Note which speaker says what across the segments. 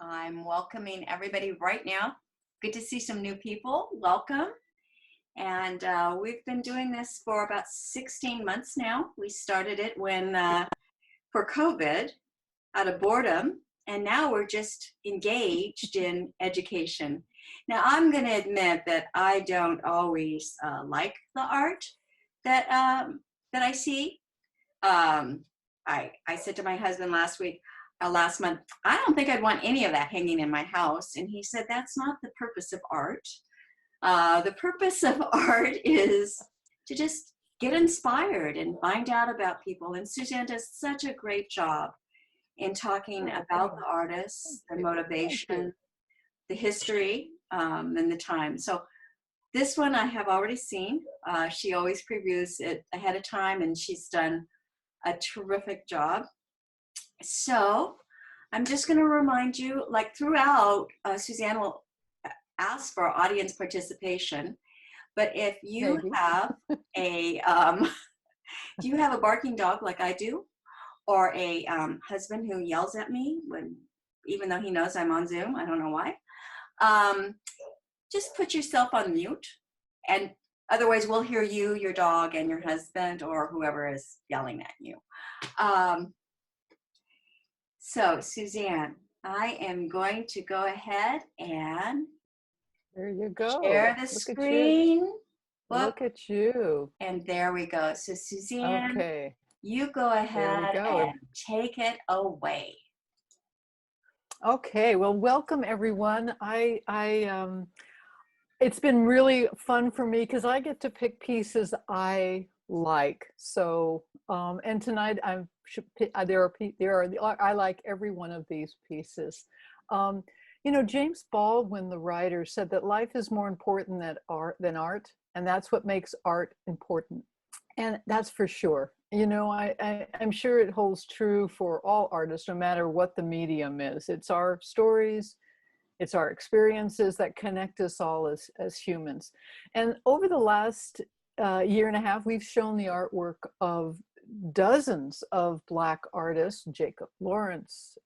Speaker 1: I'm welcoming everybody right now. Good to see some new people. Welcome. And we've been doing this for about 16 months now. We started it when for COVID out of boredom, and now we're just engaged in education. Now, I'm going to admit that I don't always like the art that that I see. I said to my husband last month, I don't think I'd want any of that hanging in my house. And he said, that's not the purpose of art. The purpose of art is to just get inspired and find out about people. And Suzanne does such a great job in talking about the artists, the motivation, the history, and the time. So this one I have already seen. She always previews it ahead of time, and she's done a terrific job. So I'm just going to remind you, like throughout, Suzanne will ask for audience participation. But if you have a do you have a barking dog like I do, or a husband who yells at me even though he knows I'm on Zoom, I don't know why, just put yourself on mute, and otherwise we'll hear you, your dog, and your husband, or whoever is yelling at you. So Suzanne, I am going to go ahead and
Speaker 2: there you go.
Speaker 1: Share the screen.
Speaker 2: Look at you.
Speaker 1: And there we go. So Suzanne,
Speaker 2: okay,
Speaker 1: you go ahead and take it away.
Speaker 2: Okay, well, welcome everyone. It's been really fun for me because I get to pick pieces I like. So, and tonight I like every one of these pieces. You know, James Baldwin, the writer, said that life is more important than art, and that's what makes art important. And that's for sure. You know, I'm sure it holds true for all artists, no matter what the medium is. It's our stories, it's our experiences that connect us all as humans. And over the last year and a half, we've shown the artwork of dozens of Black artists, Jacob Lawrence,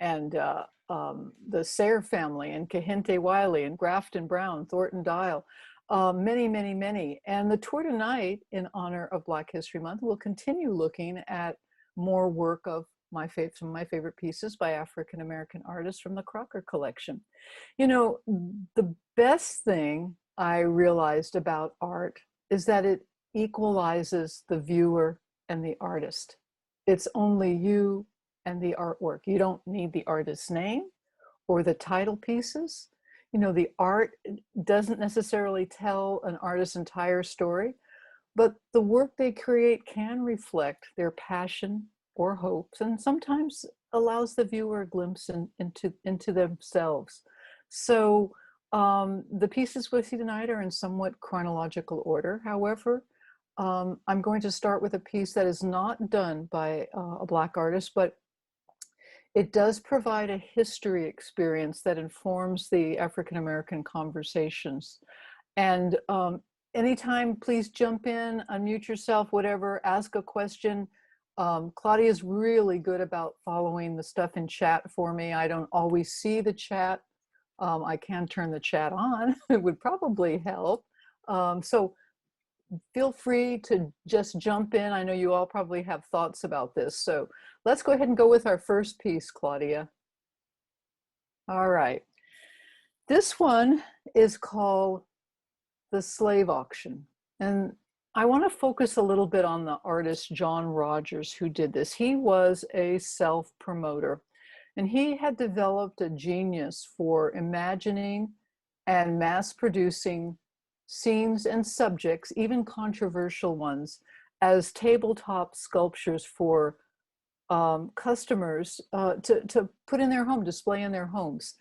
Speaker 2: and the Sayre family, and Kehinde Wiley, and Grafton Brown, Thornton Dial, many, many, many. And the tour tonight, in honor of Black History Month, will continue looking at more work of some of my favorite pieces by African-American artists from the Crocker collection. You know, the best thing I realized about art is that it equalizes the viewer and the artist. It's only you and the artwork. You don't need the artist's name or the title pieces. You know, the art doesn't necessarily tell an artist's entire story, but the work they create can reflect their passion or hopes, and sometimes allows the viewer a glimpse into themselves. So the pieces we see tonight are in somewhat chronological order. However, I'm going to start with a piece that is not done by a Black artist, but it does provide a history experience that informs the African-American conversations. And anytime, please jump in, unmute yourself, whatever, ask a question. Claudia is really good about following the stuff in chat for me. I don't always see the chat. I can turn the chat on. It would probably help. So feel free to just jump in. I know you all probably have thoughts about this. So let's go ahead and go with our first piece, Claudia. All right. This one is called The Slave Auction. And I want to focus a little bit on the artist John Rogers, who did this. He was a self-promoter, and he had developed a genius for imagining and mass-producing scenes and subjects, even controversial ones, as tabletop sculptures for customers to put in their home, display in their homes.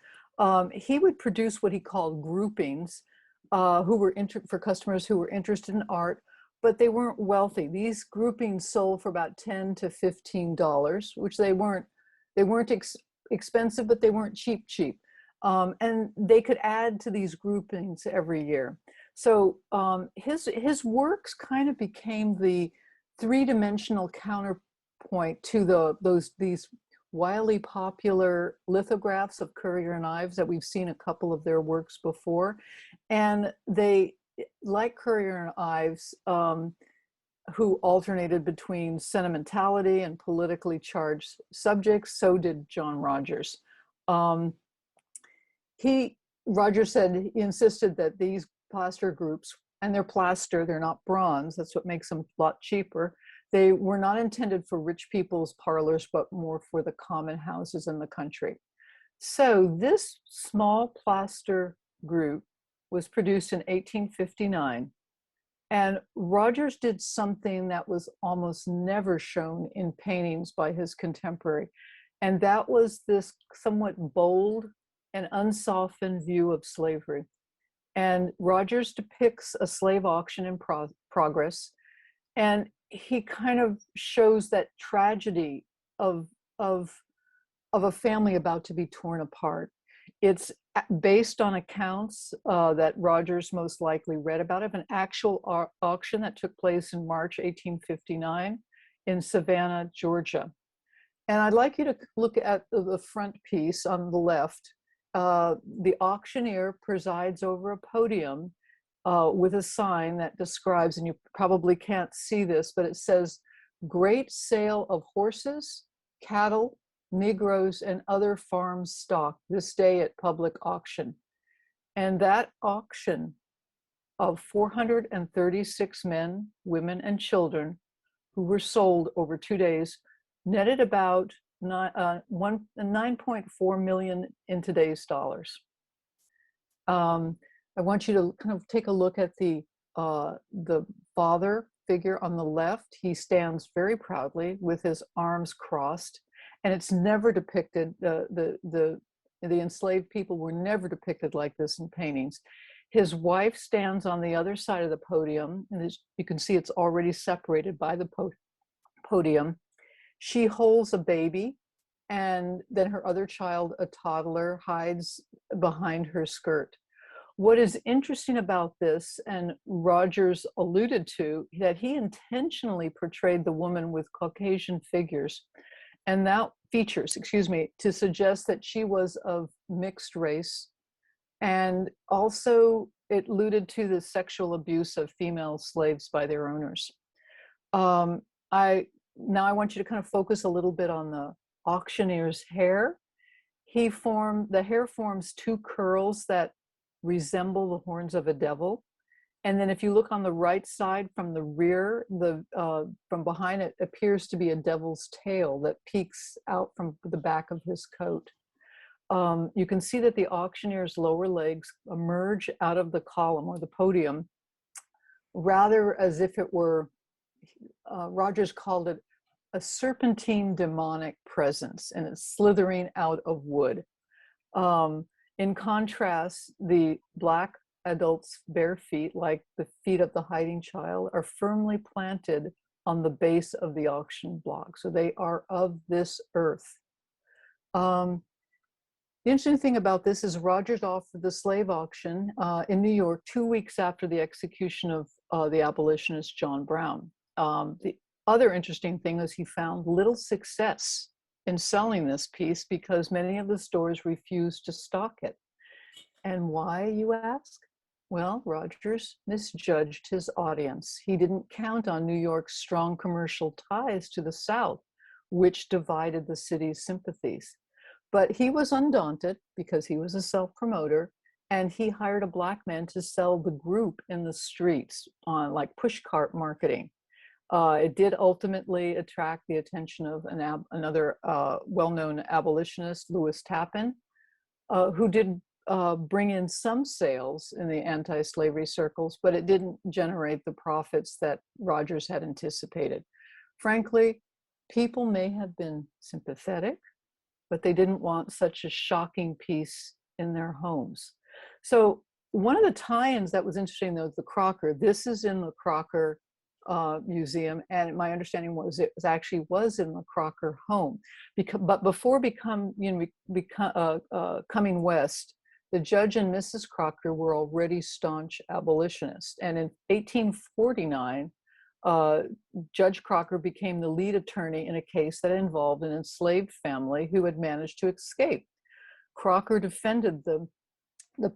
Speaker 2: He would produce what he called groupings for customers who were interested in art, but they weren't wealthy. These groupings sold for about $10 to $15, which they weren't expensive, but they weren't cheap. And they could add to these groupings every year. So his works kind of became the three-dimensional counterpoint to these wildly popular lithographs of Currier and Ives that we've seen a couple of their works before. And they, like Currier and Ives, who alternated between sentimentality and politically charged subjects, so did John Rogers. Rogers said he insisted that these plaster groups, and they're plaster, they're not bronze, that's what makes them a lot cheaper, they were not intended for rich people's parlors, but more for the common houses in the country. So this small plaster group was produced in 1859. And Rogers did something that was almost never shown in paintings by his contemporary. And that was this somewhat bold and unsoftened view of slavery. And Rogers depicts a slave auction in progress. And he kind of shows that tragedy of a family about to be torn apart. It's based on accounts that Rogers most likely read about of an actual auction that took place in March 1859 in Savannah, Georgia. And I'd like you to look at the front piece on the left. The auctioneer presides over a podium with a sign that describes, and you probably can't see this, but it says, "Great sale of horses, cattle, Negroes, and other farm stock this day at public auction." And that auction of 436 men, women, and children who were sold over 2 days netted about 9.4 million in today's dollars. I want you to kind of take a look at the father figure on the left. He stands very proudly with his arms crossed, and it's never depicted. The enslaved people were never depicted like this in paintings. His wife stands on the other side of the podium, and you can see it's already separated by the podium. She holds a baby, and then her other child, a toddler, hides behind her skirt. What is interesting about this, and Rogers alluded to, that he intentionally portrayed the woman with Caucasian features, to suggest that she was of mixed race. And also it alluded to the sexual abuse of female slaves by their owners. Now I want you to kind of focus a little bit on the auctioneer's hair. The hair forms two curls that resemble the horns of a devil. And then if you look on the right side from the rear, from behind, it appears to be a devil's tail that peeks out from the back of his coat. You can see that the auctioneer's lower legs emerge out of the column or the podium, rather as if it were, Rogers called it a serpentine demonic presence, and it's slithering out of wood. In contrast, the Black adult's bare feet, like the feet of the hiding child, are firmly planted on the base of the auction block. So they are of this earth. The interesting thing about this is Rogers offered the slave auction in New York 2 weeks after the execution of the abolitionist John Brown. The other interesting thing is he found little success in selling this piece because many of the stores refused to stock it. And why, you ask? Well, Rogers misjudged his audience. He didn't count on New York's strong commercial ties to the South, which divided the city's sympathies. But he was undaunted because he was a self-promoter, and he hired a Black man to sell the group in the streets on like pushcart marketing. It did ultimately attract the attention of another well-known abolitionist, Lewis Tappan, who did bring in some sales in the anti-slavery circles, but it didn't generate the profits that Rogers had anticipated. Frankly, people may have been sympathetic, but they didn't want such a shocking piece in their homes. So one of the tie-ins that was interesting, though, is the Crocker. This is in the Crocker Museum, and my understanding was it was in the Crocker home. But before coming west, the Judge and Mrs. Crocker were already staunch abolitionists. And in 1849, uh, Judge Crocker became the lead attorney in a case that involved an enslaved family who had managed to escape. Crocker defended the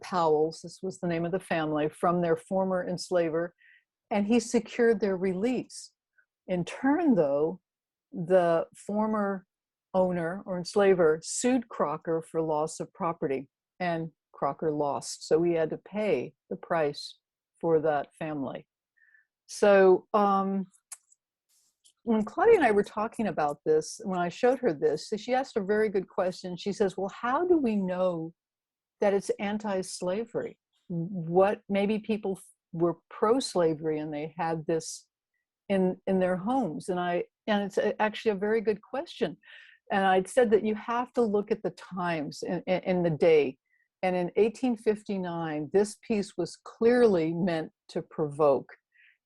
Speaker 2: Powells, this was the name of the family, from their former enslaver, and he secured their release. In turn, though, the former owner or enslaver sued Crocker for loss of property, and Crocker lost. So he had to pay the price for that family. So when Claudia and I were talking about this, when I showed her this, she asked a very good question. She says, well, how do we know that it's anti-slavery? What, maybe people were pro-slavery and they had this in their homes. And it's actually a very good question. And I'd said that you have to look at the times in the day. And in 1859, this piece was clearly meant to provoke.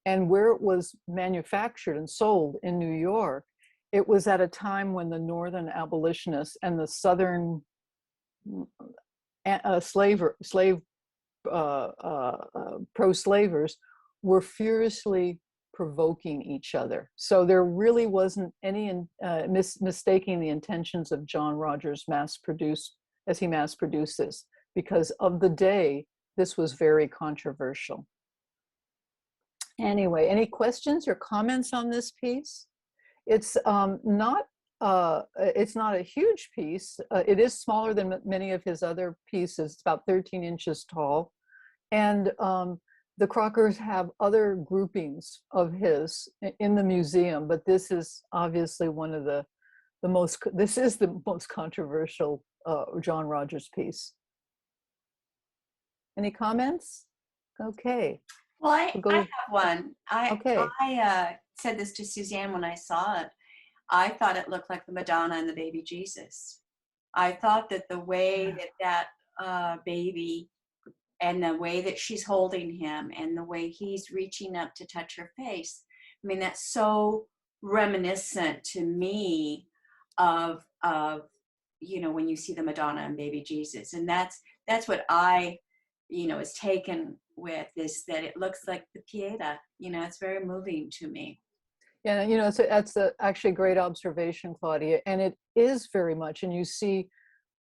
Speaker 2: And where it was manufactured and sold in New York, it was at a time when the Northern abolitionists and the Southern pro-slavers were furiously provoking each other. So there really wasn't any mistaking the intentions of John Rogers as he mass-produced this. Because of the day, this was very controversial. Anyway, any questions or comments on this piece? It's not a huge piece. It is smaller than many of his other pieces. It's about 13 inches tall. And the Crockers have other groupings of his in the museum, but this is obviously one of the most controversial John Rogers piece. Any comments? Okay.
Speaker 1: Well, I have one.
Speaker 2: Okay.
Speaker 1: I said this to Suzanne when I saw it. I thought it looked like the Madonna and the baby Jesus. I thought that the way that baby and the way that she's holding him and the way he's reaching up to touch her face, I mean, that's so reminiscent to me of when you see the Madonna and baby Jesus. And that's what I is taken with, is that it looks like the Pieta. It's very moving to me.
Speaker 2: Yeah, that's actually a great observation, Claudia. And it is very much, and you see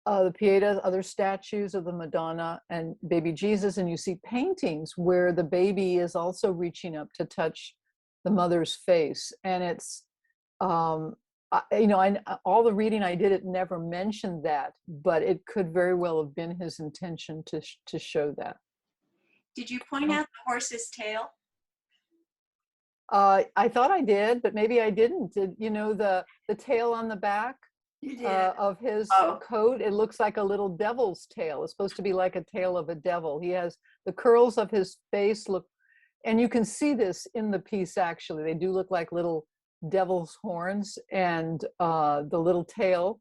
Speaker 2: the Pieta, other statues of the Madonna and baby Jesus, and you see paintings where the baby is also reaching up to touch the mother's face. And it's, all the reading I did, it never mentioned that, but it could very well have been his intention to show that.
Speaker 1: Did you point out the horse's tail?
Speaker 2: I thought I did, but maybe I didn't. Did the tail on the back of his coat? It looks like a little devil's tail. It's supposed to be like a tail of a devil. He has the curls of his face look, and you can see this in the piece. Actually, they do look like little devil's horns, and the little tail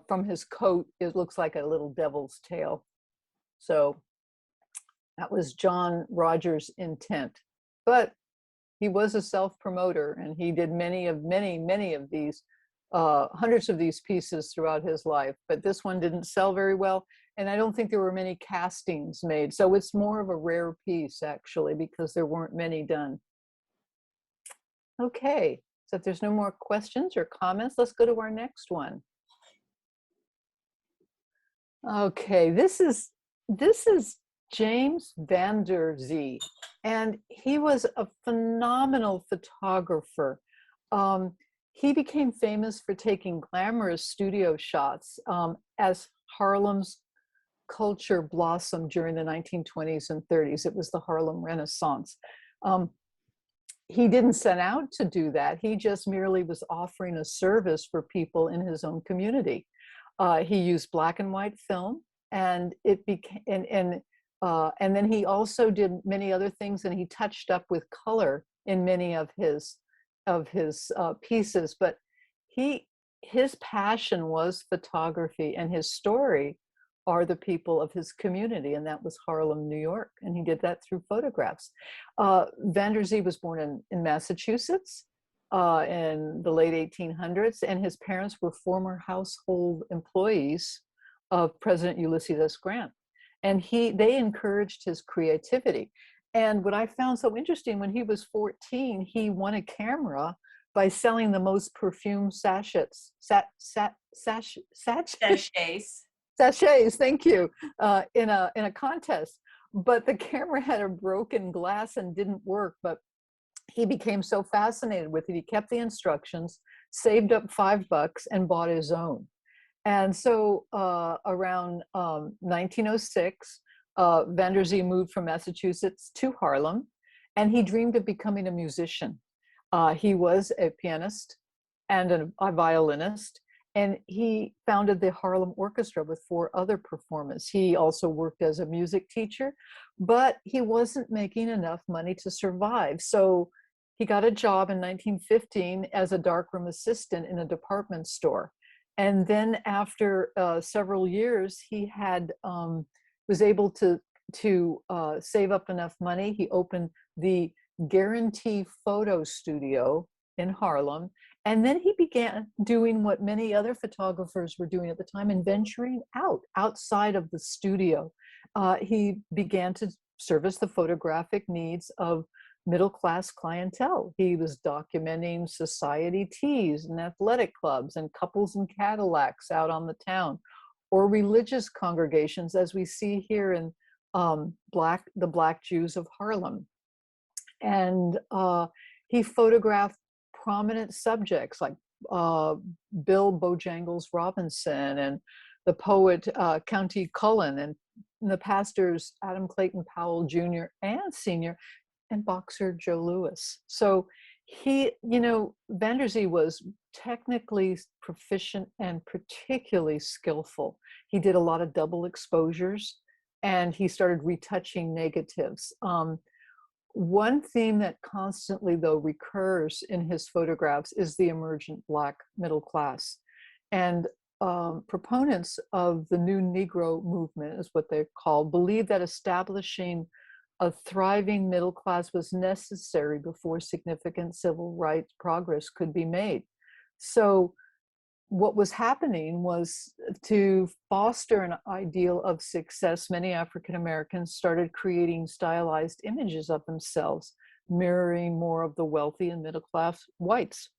Speaker 2: from his coat, it looks like a little devil's tail. So that was John Rogers' intent, but he was a self-promoter, and he did many of these, hundreds of these pieces throughout his life, but this one didn't sell very well, and I don't think there were many castings made. So it's more of a rare piece, actually, because there weren't many done. Okay, so if there's no more questions or comments, let's go to our next one. Okay, this is James Van der Zee, and he was a phenomenal photographer. He became famous for taking glamorous studio shots as Harlem's culture blossomed during the 1920s and 30s. It was the Harlem Renaissance. He didn't set out to do that. He just merely was offering a service for people in his own community. He used black and white film, and it became, and then he also did many other things, and he touched up with color in many of his pieces. But his passion was photography, and his story are the people of his community, and that was Harlem, New York, and he did that through photographs. Van der Zee was born in Massachusetts in the late 1800s, and his parents were former household employees of President Ulysses S. Grant, and they encouraged his creativity. And what I found so interesting, when he was 14, he won a camera by selling the most perfumed
Speaker 1: Sachets.
Speaker 2: sachets, thank you, in a contest. But the camera had a broken glass and didn't work. But he became so fascinated with it, he kept the instructions, saved up $5, and bought his own. And so around 1906, Van der Zee moved from Massachusetts to Harlem, and he dreamed of becoming a musician. He was a pianist and a violinist, and he founded the Harlem Orchestra with 4 other performers. He also worked as a music teacher, but he wasn't making enough money to survive. So he got a job in 1915 as a darkroom assistant in a department store. And then after several years, he was able to save up enough money. He opened the Guarantee Photo Studio in Harlem. And then he began doing what many other photographers were doing at the time, and venturing outside of the studio. He began to service the photographic needs of middle-class clientele. He was documenting society teas and athletic clubs and couples in Cadillacs out on the town, or religious congregations, as we see here in the Black Jews of Harlem. And he photographed prominent subjects like Bill Bojangles Robinson, and the poet County Cullen, and the pastors Adam Clayton Powell Jr. and Sr., and boxer Joe Louis. So Van der Zee was technically proficient and particularly skillful. He did a lot of double exposures, and he started retouching negatives. One theme that constantly, though, recurs in his photographs is the emergent Black middle class. And proponents of the new Negro movement, is what they're called, believe that establishing a thriving middle class was necessary before significant civil rights progress could be made. So what was happening was, to foster an ideal of success, many African Americans started creating stylized images of themselves, mirroring more of the wealthy and middle class whites.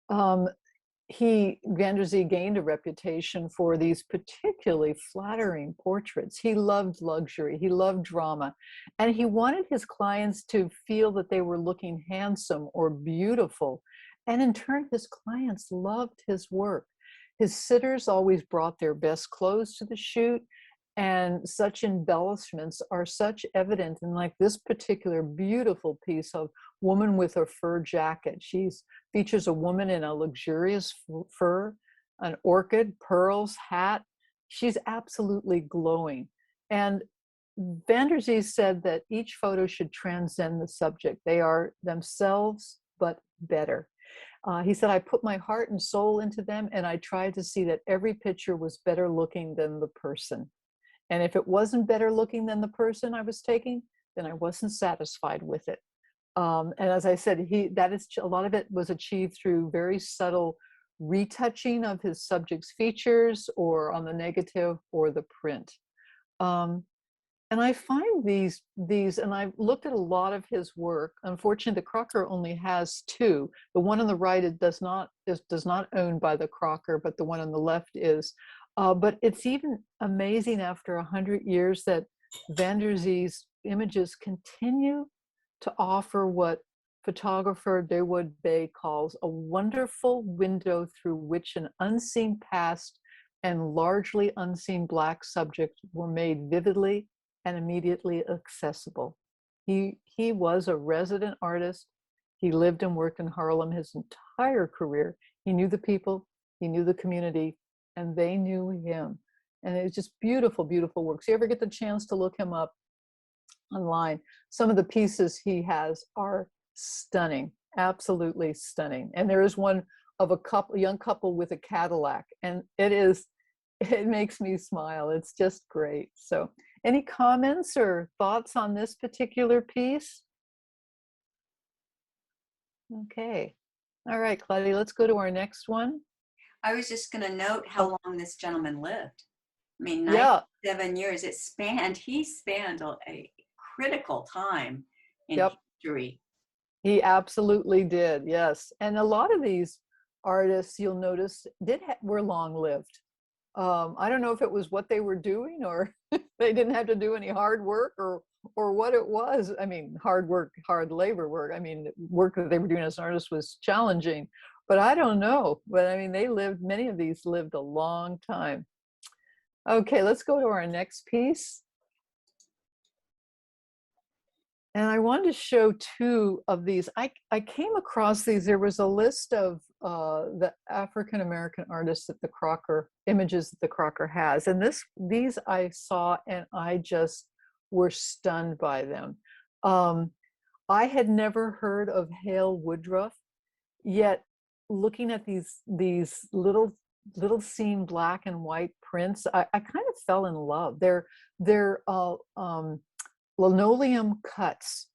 Speaker 2: Van der Zee gained a reputation for these particularly flattering portraits. He loved luxury, he loved drama, and he wanted his clients to feel that they were looking handsome or beautiful. And in turn, his clients loved his work. His sitters always brought their best clothes to the shoot, and such embellishments are such evident in, like, this particular beautiful piece of Woman with a Fur Jacket. She features a woman in a luxurious fur, an orchid, pearls, hat. She's absolutely glowing. And Van der Zee said that each photo should transcend the subject. They are themselves, but better. He said, I put my heart and soul into them, and I tried to see that every picture was better looking than the person. And if it wasn't better looking than the person I was taking, then I wasn't satisfied with it. And as I said, a lot of it was achieved through very subtle retouching of his subject's features, or on the negative or the print. And I find these, and I've looked at a lot of his work. Unfortunately, the Crocker only has 2. The one on the right is not owned by the Crocker, but the one on the left is. But it's even amazing, after 100 years, that Van der Zee's images continue to offer what photographer Dawood Bey calls a wonderful window through which an unseen past and largely unseen Black subjects were made vividly and immediately accessible. He was a resident artist. He lived and worked in Harlem his entire career. He knew the people, he knew the community, and they knew him. And it's just beautiful, beautiful work. So you ever get the chance to look him up online, some of the pieces he has are stunning, absolutely stunning. And there is one of a young couple with a Cadillac, and it makes me smile. It's just great. So any comments or thoughts on this particular piece? Okay. All right, Claudia, let's go to our next one.
Speaker 1: I was just going to note how long this gentleman lived. I mean, 97 years. He spanned a critical time in
Speaker 2: Yep.
Speaker 1: history.
Speaker 2: He absolutely did, yes. And a lot of these artists, you'll notice, were long-lived. I don't know if it was what they were doing, or they didn't have to do any hard work, or what it was. I mean, hard work, hard labor work. I mean, work that they were doing as an artist was challenging, but I don't know. But I mean, many of these lived a long time. Okay, let's go to our next piece. And I wanted to show two of these. I came across these. There was a list of the African American artists that the Crocker, images that the Crocker has. And these I saw, and I just were stunned by them. I had never heard of Hale Woodruff, yet looking at these little seen black and white prints, I kind of fell in love. They're linoleum cuts,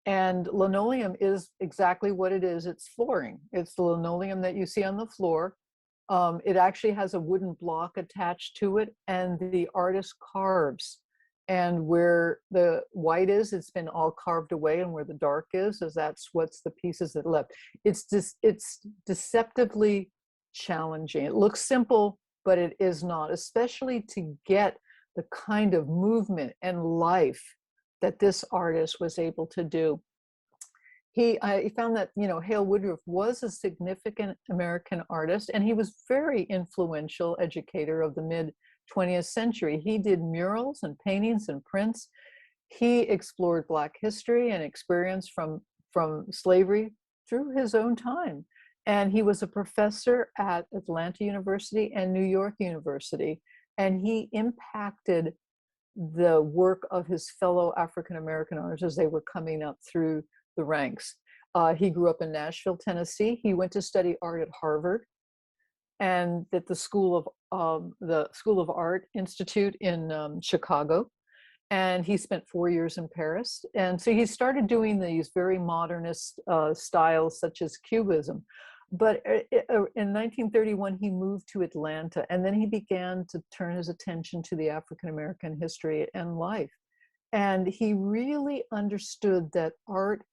Speaker 2: and linoleum is exactly what it is. It's flooring. It's the linoleum that you see on the floor. It actually has a wooden block attached to it, and the artist carves. And where the white is, it's been all carved away, and where the dark is that's what's the pieces that left. It's deceptively challenging. It looks simple, but it is not, especially to get the kind of movement and life that this artist was able to do. I found that, Hale Woodruff was a significant American artist, and he was very influential educator of the mid 20th century. He did murals and paintings and prints. He explored Black history and experience from slavery through his own time. And he was a professor at Atlanta University and New York University, and he impacted the work of his fellow African-American artists as they were coming up through the ranks. He grew up in Nashville, Tennessee. He went to study art at Harvard and at the School of Art Institute in Chicago. And he spent 4 years in Paris. And so he started doing these very modernist styles such as Cubism. But in 1931, he moved to Atlanta, and then he began to turn his attention to the African-American history and life. And he really understood that art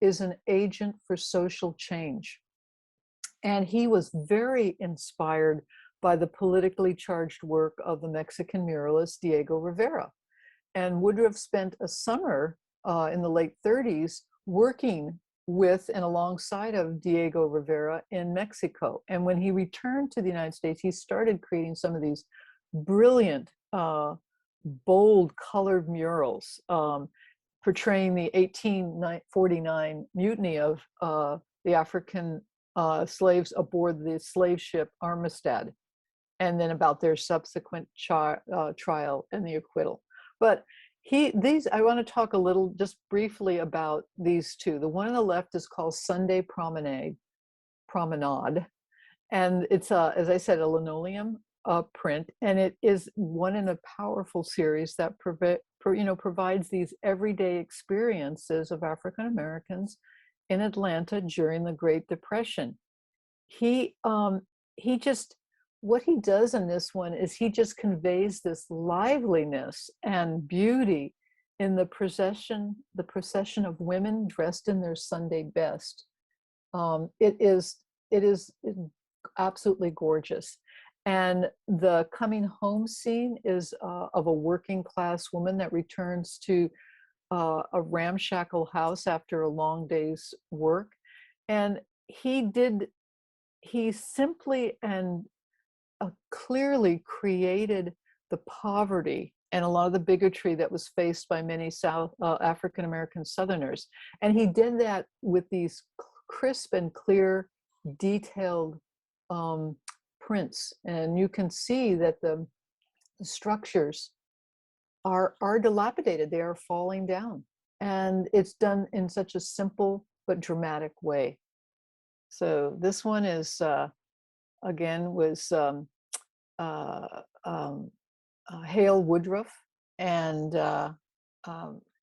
Speaker 2: is an agent for social change. And he was very inspired by the politically charged work of the Mexican muralist Diego Rivera. And Woodruff spent a summer in the late 30s working with and alongside of Diego Rivera in Mexico. And when he returned to the United States, he started creating some of these brilliant, bold colored murals portraying the 1849 mutiny of the African slaves aboard the slave ship Armistead, and then about their subsequent trial and the acquittal. But I want to talk a little, just briefly, about these two. The one on the left is called Sunday Promenade, and it's as I said, a linoleum print, and it is one in a powerful series that provides these everyday experiences of African Americans in Atlanta during the Great Depression. What he does in this one is he just conveys this liveliness and beauty in the procession of women dressed in their Sunday best. It is absolutely gorgeous. And the coming home scene is of a working class woman that returns to a ramshackle house after a long day's work. And he simply and clearly created the poverty and a lot of the bigotry that was faced by many African American Southerners. And he did that with these crisp and clear, detailed prints. And you can see that the structures are dilapidated. They are falling down. And it's done in such a simple but dramatic way. So this one is, was Hale Woodruff, and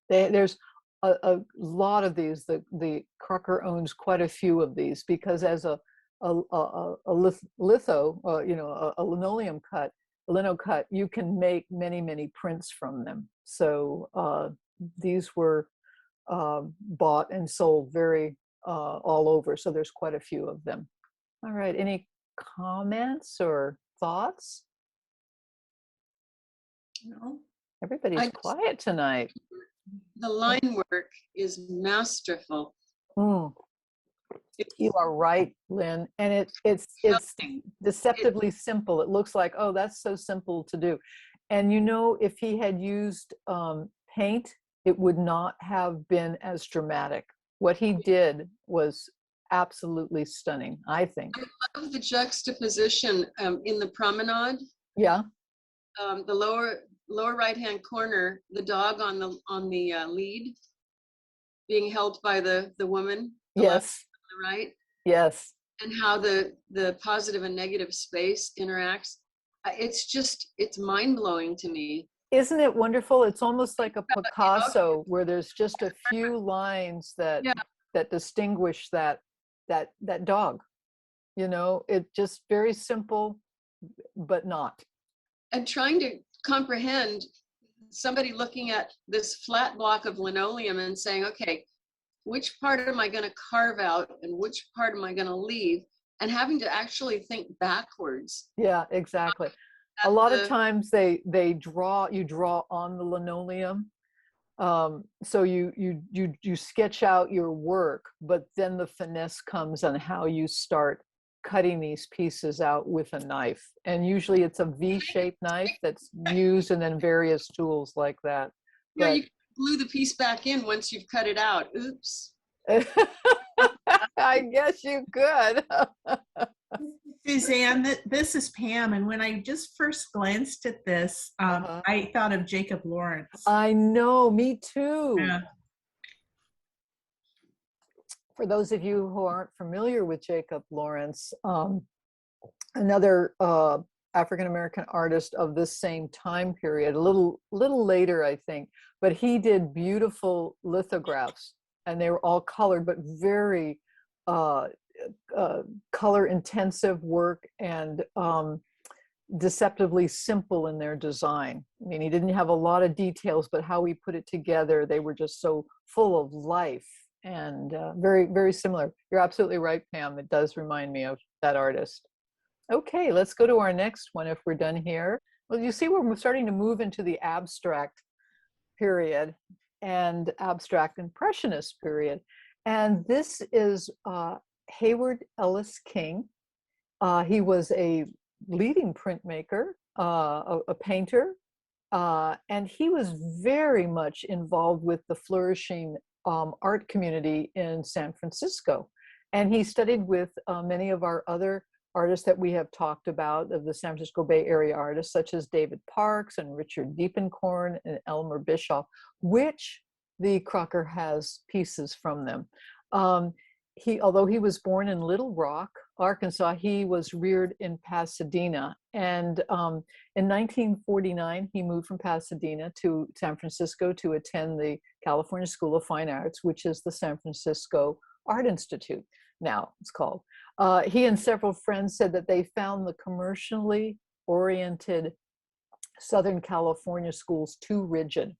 Speaker 2: there's a lot of these. The Crocker owns quite a few of these because as a litho, a linoleum cut, a lino cut, you can make many prints from them. So these were bought and sold very all over. So there's quite a few of them. All right. Any comments or thoughts?
Speaker 3: No.
Speaker 2: Everybody's quiet tonight.
Speaker 3: The line work is masterful.
Speaker 2: Mm. You are right, Lynn. And it's deceptively simple. It looks like, oh, that's so simple to do. And you know, if he had used paint, it would not have been as dramatic. What he did was absolutely stunning, I think.
Speaker 3: I love the juxtaposition in the Promenade.
Speaker 2: Yeah.
Speaker 3: The lower right-hand corner, the dog on the lead being held by the woman. The
Speaker 2: Yes.
Speaker 3: left, the right.
Speaker 2: Yes.
Speaker 3: And how the positive and negative space interacts. It's mind-blowing to me.
Speaker 2: Isn't it wonderful? It's almost like a Picasso where there's just a few lines that that distinguish that dog. You know, it just very simple, but not.
Speaker 3: And trying to comprehend somebody looking at this flat block of linoleum and saying, okay, which part am I going to carve out and which part am I going to leave? And having to actually think backwards.
Speaker 2: Yeah, exactly. A lot of times you draw on the linoleum. So you sketch out your work, but then the finesse comes on how you start cutting these pieces out with a knife. And usually it's a V-shaped knife that's used, and then various tools like that.
Speaker 3: Yeah, you glue the piece back in once you've cut it out. Oops.
Speaker 2: I guess you could.
Speaker 4: Suzanne, this is Pam, and when I just first glanced at this, I thought of Jacob Lawrence.
Speaker 2: I know, me too.
Speaker 4: Yeah.
Speaker 2: For those of you who aren't familiar with Jacob Lawrence, another African-American artist of this same time period, a little later, I think, but he did beautiful lithographs, and they were all colored, but very color intensive work, and deceptively simple in their design. I mean, he didn't have a lot of details, but how he put it together, they were just so full of life, and very, very similar. You're absolutely right, Pam. It does remind me of that artist. Okay, let's go to our next one if we're done here. Well, you see, we're starting to move into the abstract period and abstract impressionist period. And this is Hayward Ellis King. He was a leading printmaker, a painter, and he was very much involved with the flourishing art community in San Francisco. And he studied with many of our other artists that we have talked about, of the San Francisco Bay Area artists, such as David Parks and Richard Diepenkorn and Elmer Bischoff, which the Crocker has pieces from them. Although he was born in Little Rock, Arkansas, he was reared in Pasadena. And in 1949, he moved from Pasadena to San Francisco to attend the California School of Fine Arts, which is the San Francisco Art Institute, now it's called. He and several friends said that they found the commercially oriented Southern California schools too rigid.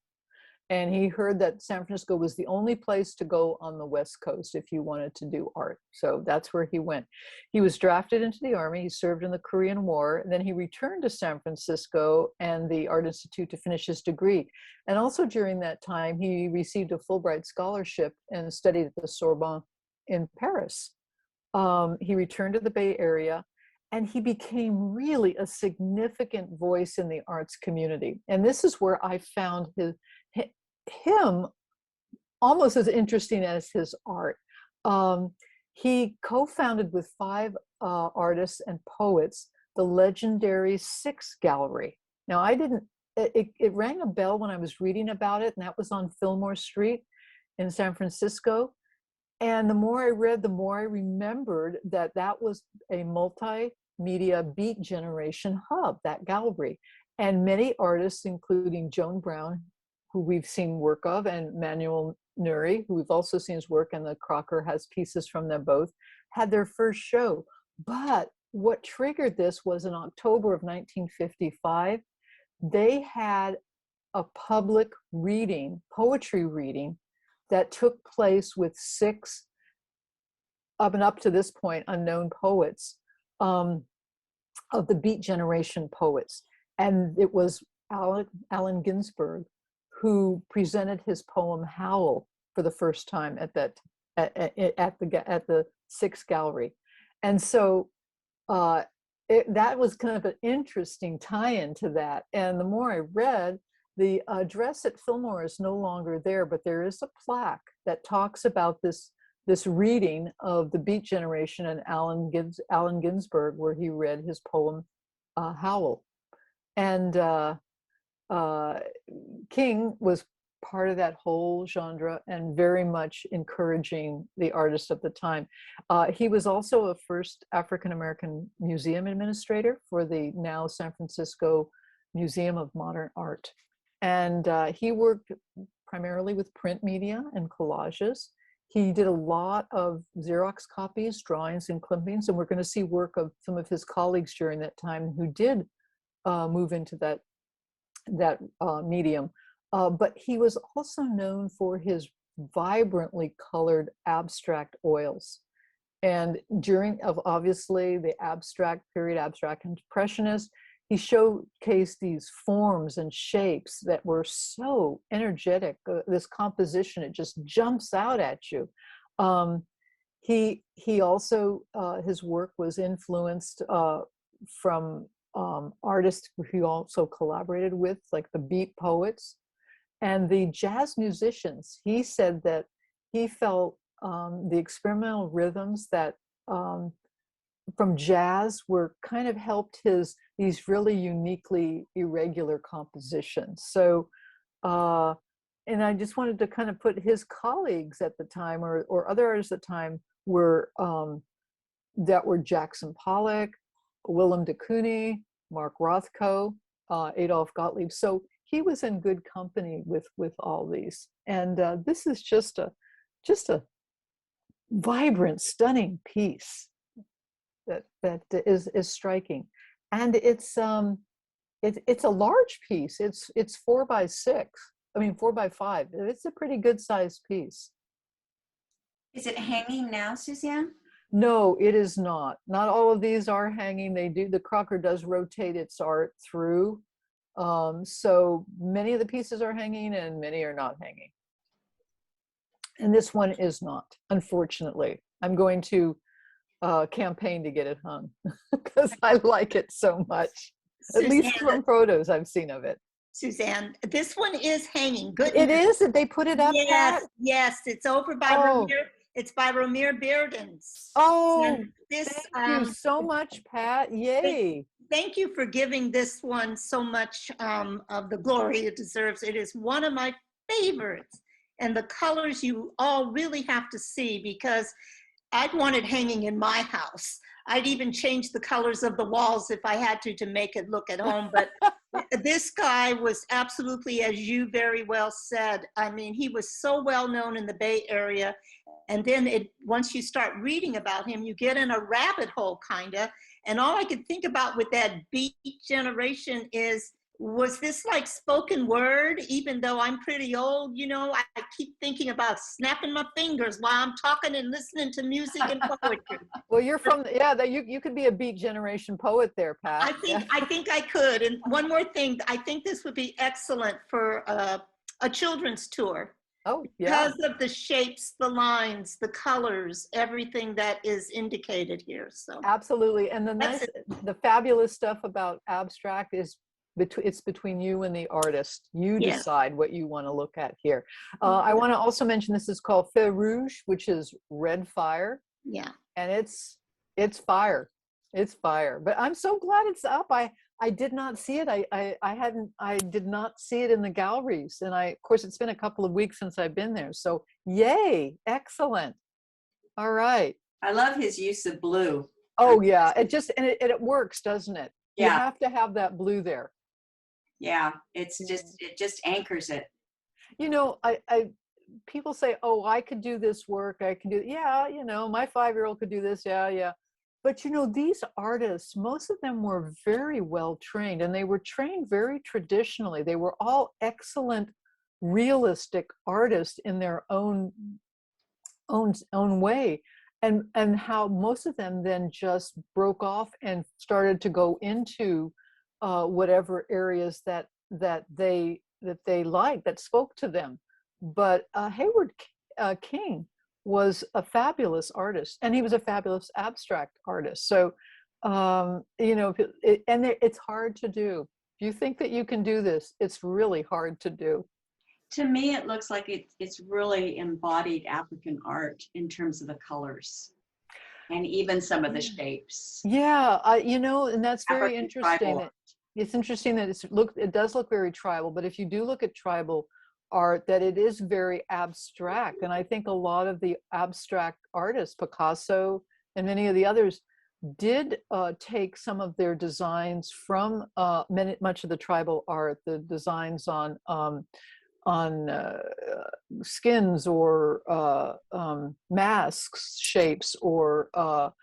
Speaker 2: And he heard that San Francisco was the only place to go on the West Coast if you wanted to do art. So that's where he went. He was drafted into the Army. He served in the Korean War. And then he returned to San Francisco and the Art Institute to finish his degree. And also during that time, he received a Fulbright scholarship and studied at the Sorbonne in Paris. He returned to the Bay Area, and he became really a significant voice in the arts community. And this is where I found him almost as interesting as his art. He co-founded with 5 artists and poets the legendary Six Gallery. Now, it rang a bell when I was reading about it, and that was on Fillmore Street in San Francisco. And the more I read, the more I remembered that that was a multimedia beat generation hub, that gallery. And many artists, including Joan Brown, who we've seen work of, and Manuel Nuri, who we've also seen his work, and the Crocker has pieces from them both, had their first show. But what triggered this was in October of 1955, they had a public reading, poetry reading, that took place with 6 up to this point unknown poets, of the Beat Generation poets. And it was Allen Ginsberg who presented his poem Howl for the first time at the 6th Gallery. And so that was kind of an interesting tie-in to that. And the more I read, the address at Fillmore is no longer there, but there is a plaque that talks about this reading of the Beat Generation and Allen Ginsberg, where he read his poem Howl. And King was part of that whole genre and very much encouraging the artists of the time. He was also a first African-American museum administrator for the now San Francisco Museum of Modern Art. And he worked primarily with print media and collages. He did a lot of Xerox copies, drawings, and clippings, and we're going to see work of some of his colleagues during that time who did move into that medium. But he was also known for his vibrantly colored abstract oils. And obviously the abstract period, abstract impressionist, he showcased these forms and shapes that were so energetic. This composition, it just jumps out at you. He also, his work was influenced from artists who he also collaborated with, like the Beat poets and the jazz musicians. He said that he felt the experimental rhythms that from jazz were kind of helped these really uniquely irregular compositions. So, and I just wanted to kind of put his colleagues at the time, or other artists at the time, were Jackson Pollock, Willem de Kooning, Mark Rothko, Adolf Gottlieb. So he was in good company with all these. And this is just a vibrant, stunning piece that is striking. And it's a large piece. It's 4 by 6. I mean 4 by 5. It's a pretty good sized piece.
Speaker 1: Is it hanging now, Suzanne?
Speaker 2: No, it is not. Not all of these are hanging. The Crocker does rotate its art through. So many of the pieces are hanging and many are not hanging. And this one is not, unfortunately. I'm going to campaign to get it hung because I like it so much. At least from photos I've seen of it.
Speaker 5: Suzanne, this one is hanging. Good.
Speaker 2: It is? Did they put it up?
Speaker 5: Yes,
Speaker 2: Pat?
Speaker 5: yes. It's over by It's by Romare Bearden's.
Speaker 2: Oh,
Speaker 5: this,
Speaker 2: thank you so much, Pat. Yay.
Speaker 5: Thank you for giving this one so much of the glory it deserves. It is one of my favorites. And the colors you all really have to see, because I'd want it hanging in my house. I'd even change the colors of the walls if I had to make it look at home. But this guy was absolutely, as you very well said, I mean, he was so well known in the Bay Area. And then once you start reading about him, you get in a rabbit hole, kind of. And all I could think about with that Beat Generation was this like spoken word? Even though I'm pretty old, I keep thinking about snapping my fingers while I'm talking and listening to music and poetry.
Speaker 2: Well, you're from, you could be a Beat Generation poet there, Pat.
Speaker 5: I think I could. And one more thing, I think this would be excellent for a children's tour.
Speaker 2: Oh, yeah.
Speaker 5: Because of the shapes, the lines, the colors, everything that is indicated here. So
Speaker 2: absolutely. And the fabulous stuff about abstract is it's between you and the artist. You decide what you want to look at here. I want to also mention this is called Feu Rouge, which is red fire.
Speaker 5: Yeah.
Speaker 2: And it's fire. It's fire. But I'm so glad it's up. I did not see it. I did not see it in the galleries. And of course, it's been a couple of weeks since I've been there. So yay, excellent. All right.
Speaker 1: I love his use of blue.
Speaker 2: Oh yeah, it works, doesn't it?
Speaker 1: Yeah.
Speaker 2: You have to have that blue there.
Speaker 1: Yeah, it just anchors it.
Speaker 2: People say, oh, I could do this work. I can do, my 5-year-old could do this. Yeah. But these artists, most of them were very well trained, and they were trained very traditionally. They were all excellent, realistic artists in their own way. And how most of them then just broke off and started to go into whatever areas that they liked, that spoke to them. But Hayward King was a fabulous artist, and he was a fabulous abstract artist. So it's hard to do. If you think that you can do this, it's really hard to do.
Speaker 1: To me, it looks like it's really embodied African art in terms of the colors and even some of the shapes.
Speaker 2: Yeah, and that's very
Speaker 1: African
Speaker 2: interesting.
Speaker 1: tribal.
Speaker 2: It's interesting that it does look very tribal, but if you do look at tribal art, that it is very abstract. And I think a lot of the abstract artists, Picasso and many of the others, did take some of their designs from much of the tribal art, the designs on skins or masks shapes or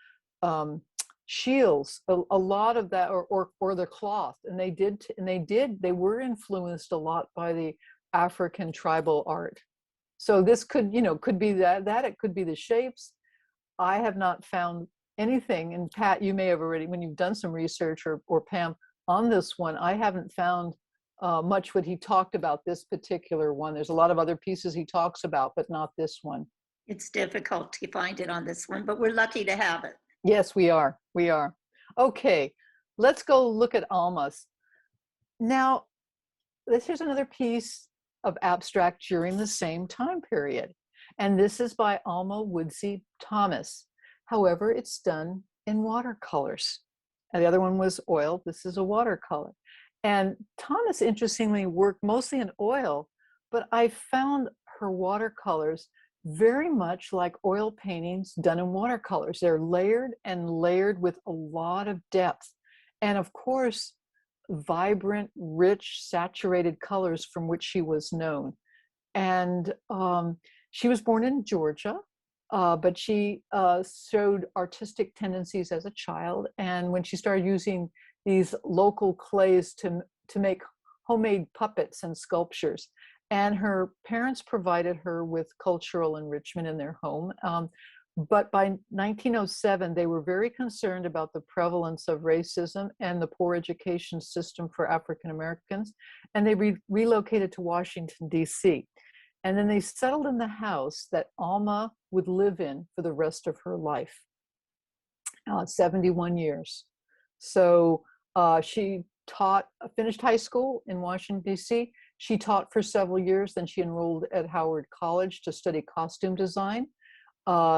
Speaker 2: shields, a lot of that, or the cloth, and they were influenced a lot by the African tribal art. So this could be that it could be the shapes. I have not found anything, and Pat, you may have already, when you've done some research, or Pam, on this one, I haven't found much what he talked about this particular one. There's a lot of other pieces he talks about, but not this one.
Speaker 5: It's difficult to find it on this one, but we're lucky to have it.
Speaker 2: Yes, we are. Okay, let's go look at Alma's. Now, here's another piece of abstract during the same time period. And this is by Alma Woodsy Thomas. However, it's done in watercolors. And the other one was oil. This is a watercolor. And Thomas, interestingly, worked mostly in oil, but I found her watercolors very much like oil paintings done in watercolors. They're layered and layered with a lot of depth. And of course, vibrant, rich, saturated colors from which she was known. And she was born in Georgia, but she showed artistic tendencies as a child. And when she started using these local clays to make homemade puppets and sculptures, and her parents provided her with cultural enrichment in their home. But by 1907, they were very concerned about the prevalence of racism and the poor education system for African Americans, and they relocated to Washington, D.C. And then they settled in the house that Alma would live in for the rest of her life, 71 years. So she finished high school in Washington, D.C. She taught for several years, then she enrolled at Howard College to study costume design.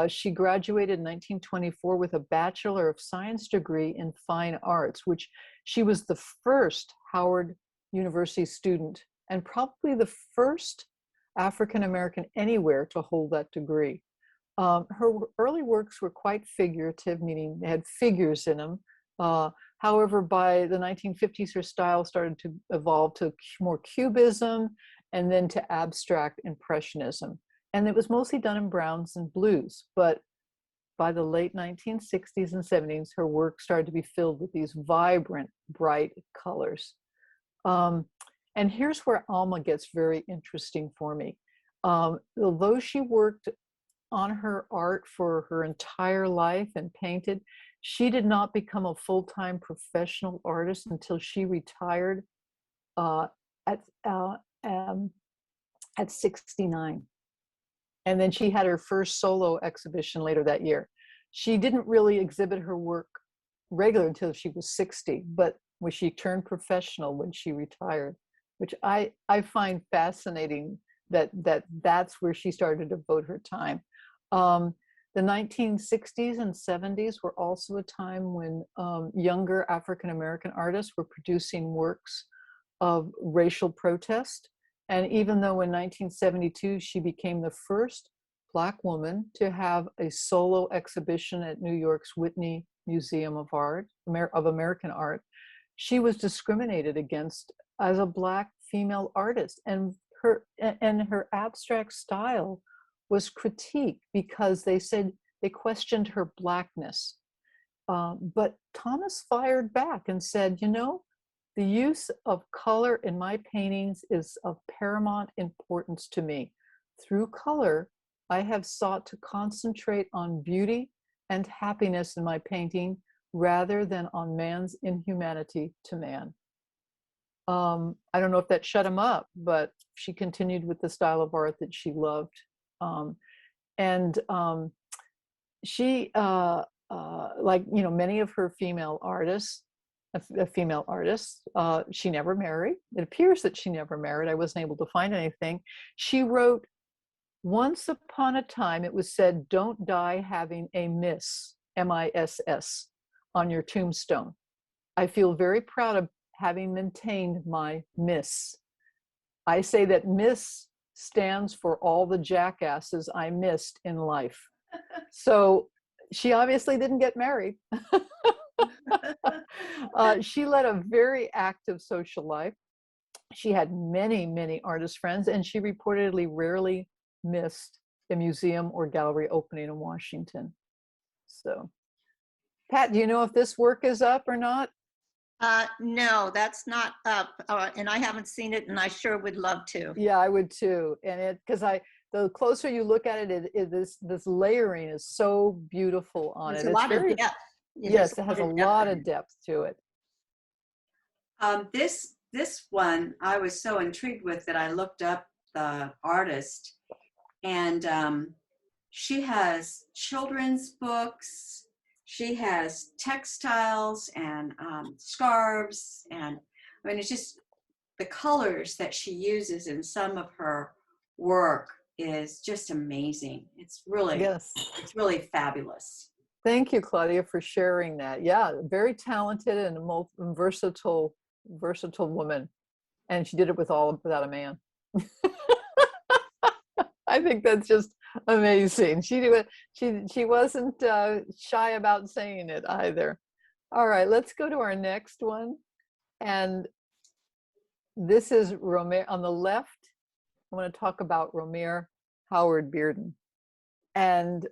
Speaker 2: She graduated in 1924 with a Bachelor of Science degree in Fine Arts, which she was the first Howard University student and probably the first African American anywhere to hold that degree. Her early works were quite figurative, meaning they had figures in them. However, by the 1950s, her style started to evolve to more cubism and then to abstract impressionism. And it was mostly done in browns and blues. But by the late 1960s and 70s, her work started to be filled with these vibrant, bright colors. And here's where Alma gets very interesting for me. Although she worked on her art for her entire life and painted, she did not become a full-time professional artist until she retired at 69. And then she had her first solo exhibition later that year. She didn't really exhibit her work regular until she was 60, but when she turned professional when she retired, which I find fascinating that's where she started to devote her time. The 1960s and 70s were also a time when younger African-American artists were producing works of racial protest. And even though in 1972, she became the first Black woman to have a solo exhibition at New York's Whitney Museum of American Art, she was discriminated against as a Black female artist. And her abstract style was critiqued because they said they questioned her Blackness. but Thomas fired back and said, you know, the use of color in my paintings is of paramount importance to me. Through color, I have sought to concentrate on beauty and happiness in my painting rather than on man's inhumanity to man. I don't know if that shut him up, but she continued with the style of art that she loved. She, like, you know, many of her female artists, she never married. It appears that she never married. I wasn't able to find anything. She wrote, once upon a time, it was said, don't die having a miss, M-I-S-S, on your tombstone. I feel very proud of having maintained my miss. I say that miss stands for all the jackasses I missed in life. So she obviously didn't get married. She led a very active social life. She had many, many artist friends, and she reportedly rarely missed a museum or gallery opening in Washington. So, Pat, do you know if this work is up or not?
Speaker 5: No, that's not up, and I haven't seen it, and I sure would love to.
Speaker 2: Yeah, I would too. And the closer you look at it, this layering is so beautiful on
Speaker 5: There's
Speaker 2: it.
Speaker 5: a lot of depth.
Speaker 2: Yes, it has a lot of depth to it.
Speaker 1: This one I was so intrigued with that I looked up the artist, and she has children's books, she has textiles and scarves, and I mean, it's just the colors that she uses in some of her work is just amazing. It's really fabulous.
Speaker 2: Thank you, Claudia, for sharing that. Yeah, very talented and versatile woman, and she did it without a man. I think that's just amazing. She wasn't shy about saying it either. All right, let's go to our next one, and this is Romare on the left. I want to talk about Romare Howard Bearden, and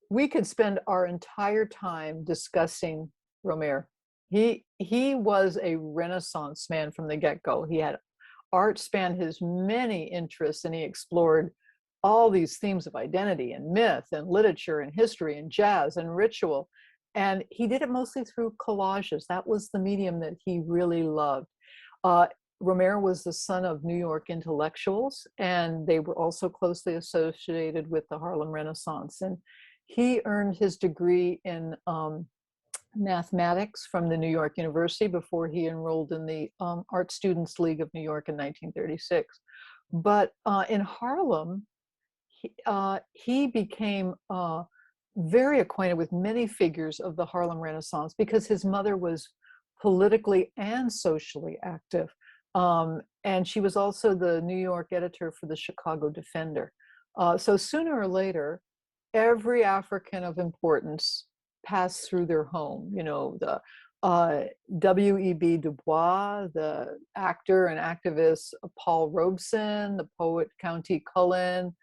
Speaker 2: we could spend our entire time discussing Romare. He was a Renaissance man from the get-go. He had art spanned his many interests, and he explored all these themes of identity and myth and literature and history and jazz and ritual. And he did it mostly through collages. That was the medium that he really loved. Romare was the son of New York intellectuals, and they were also closely associated with the Harlem Renaissance. And he earned his degree in mathematics from the New York University before he enrolled in the Art Students League of New York in 1936. But in Harlem, he became very acquainted with many figures of the Harlem Renaissance because his mother was politically and socially active. And she was also the New York editor for the Chicago Defender. So sooner or later, every African of importance passed through their home. You know, the W.E.B. Du Bois, the actor and activist Paul Robeson, the poet Countee Cullen,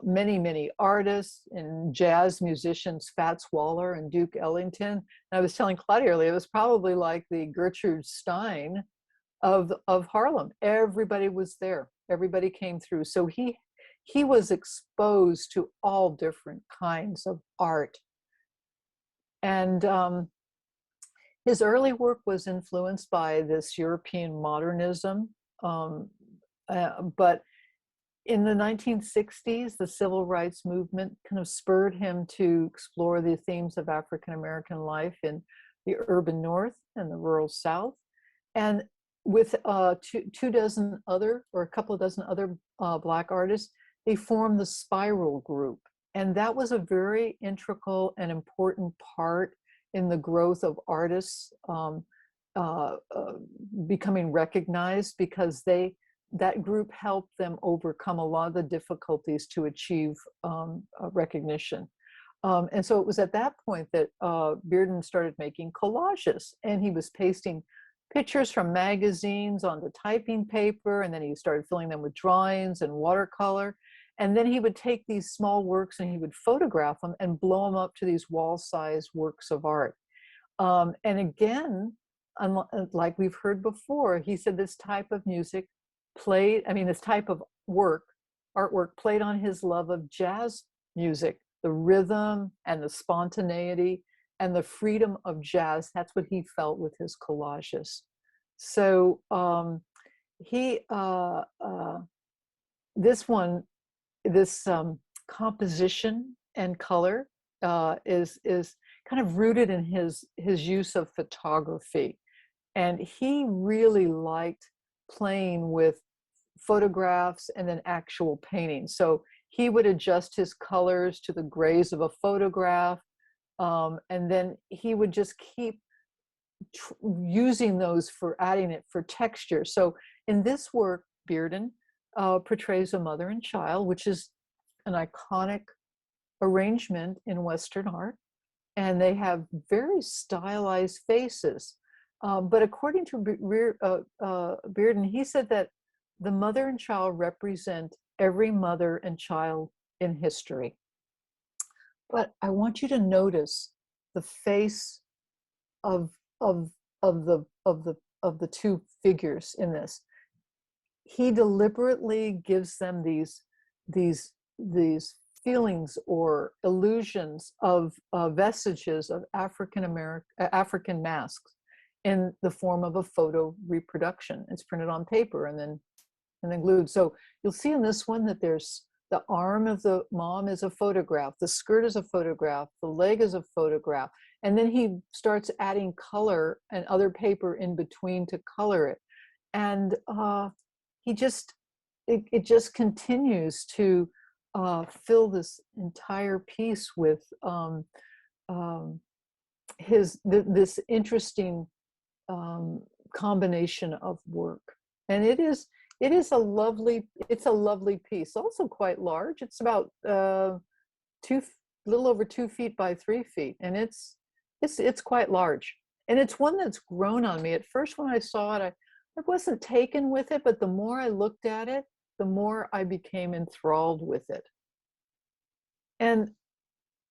Speaker 2: many, many artists and jazz musicians, Fats Waller and Duke Ellington. And I was telling Claudia earlier, it was probably like the Gertrude Stein of Harlem. Everybody was there. Everybody came through. So he was exposed to all different kinds of art. And his early work was influenced by this European modernism. But in the 1960s, the civil rights movement kind of spurred him to explore the themes of African-American life in the urban North and the rural South. And with a couple of dozen other Black artists, they formed the Spiral Group. And that was a very integral and important part in the growth of artists becoming recognized, because that group helped them overcome a lot of the difficulties to achieve recognition. And so it was at that point that Bearden started making collages, and he was pasting pictures from magazines onto typing paper, and then he started filling them with drawings and watercolor. And then he would take these small works and he would photograph them and blow them up to these wall-sized works of art. And again, like we've heard before, he said this type of music this type of artwork played on his love of jazz music, the rhythm and the spontaneity and the freedom of jazz. That's what he felt with his collages. So this composition and color is kind of rooted in his use of photography. And he really liked playing with photographs and then actual painting. So he would adjust his colors to the grays of a photograph. And then he would just keep using those for adding it for texture. So in this work, Bearden portrays a mother and child, which is an iconic arrangement in Western art. And they have very stylized faces. But according to Bearden, he said that the mother and child represent every mother and child in history. But I want you to notice the face of the two figures in this. He deliberately gives them these feelings or illusions of vestiges of African masks in the form of a photo reproduction. It's printed on paper and then glued. So you'll see in this one that there's the arm of the mom is a photograph, the skirt is a photograph, the leg is a photograph, and then he starts adding color and other paper in between to color it. And it just continues to fill this entire piece with this interesting combination of work. And it's a lovely piece, also quite large. It's about little over 2 feet by 3 feet, and it's quite large. And it's one that's grown on me. At first, when I saw it, I wasn't taken with it, but the more I looked at it, the more I became enthralled with it. And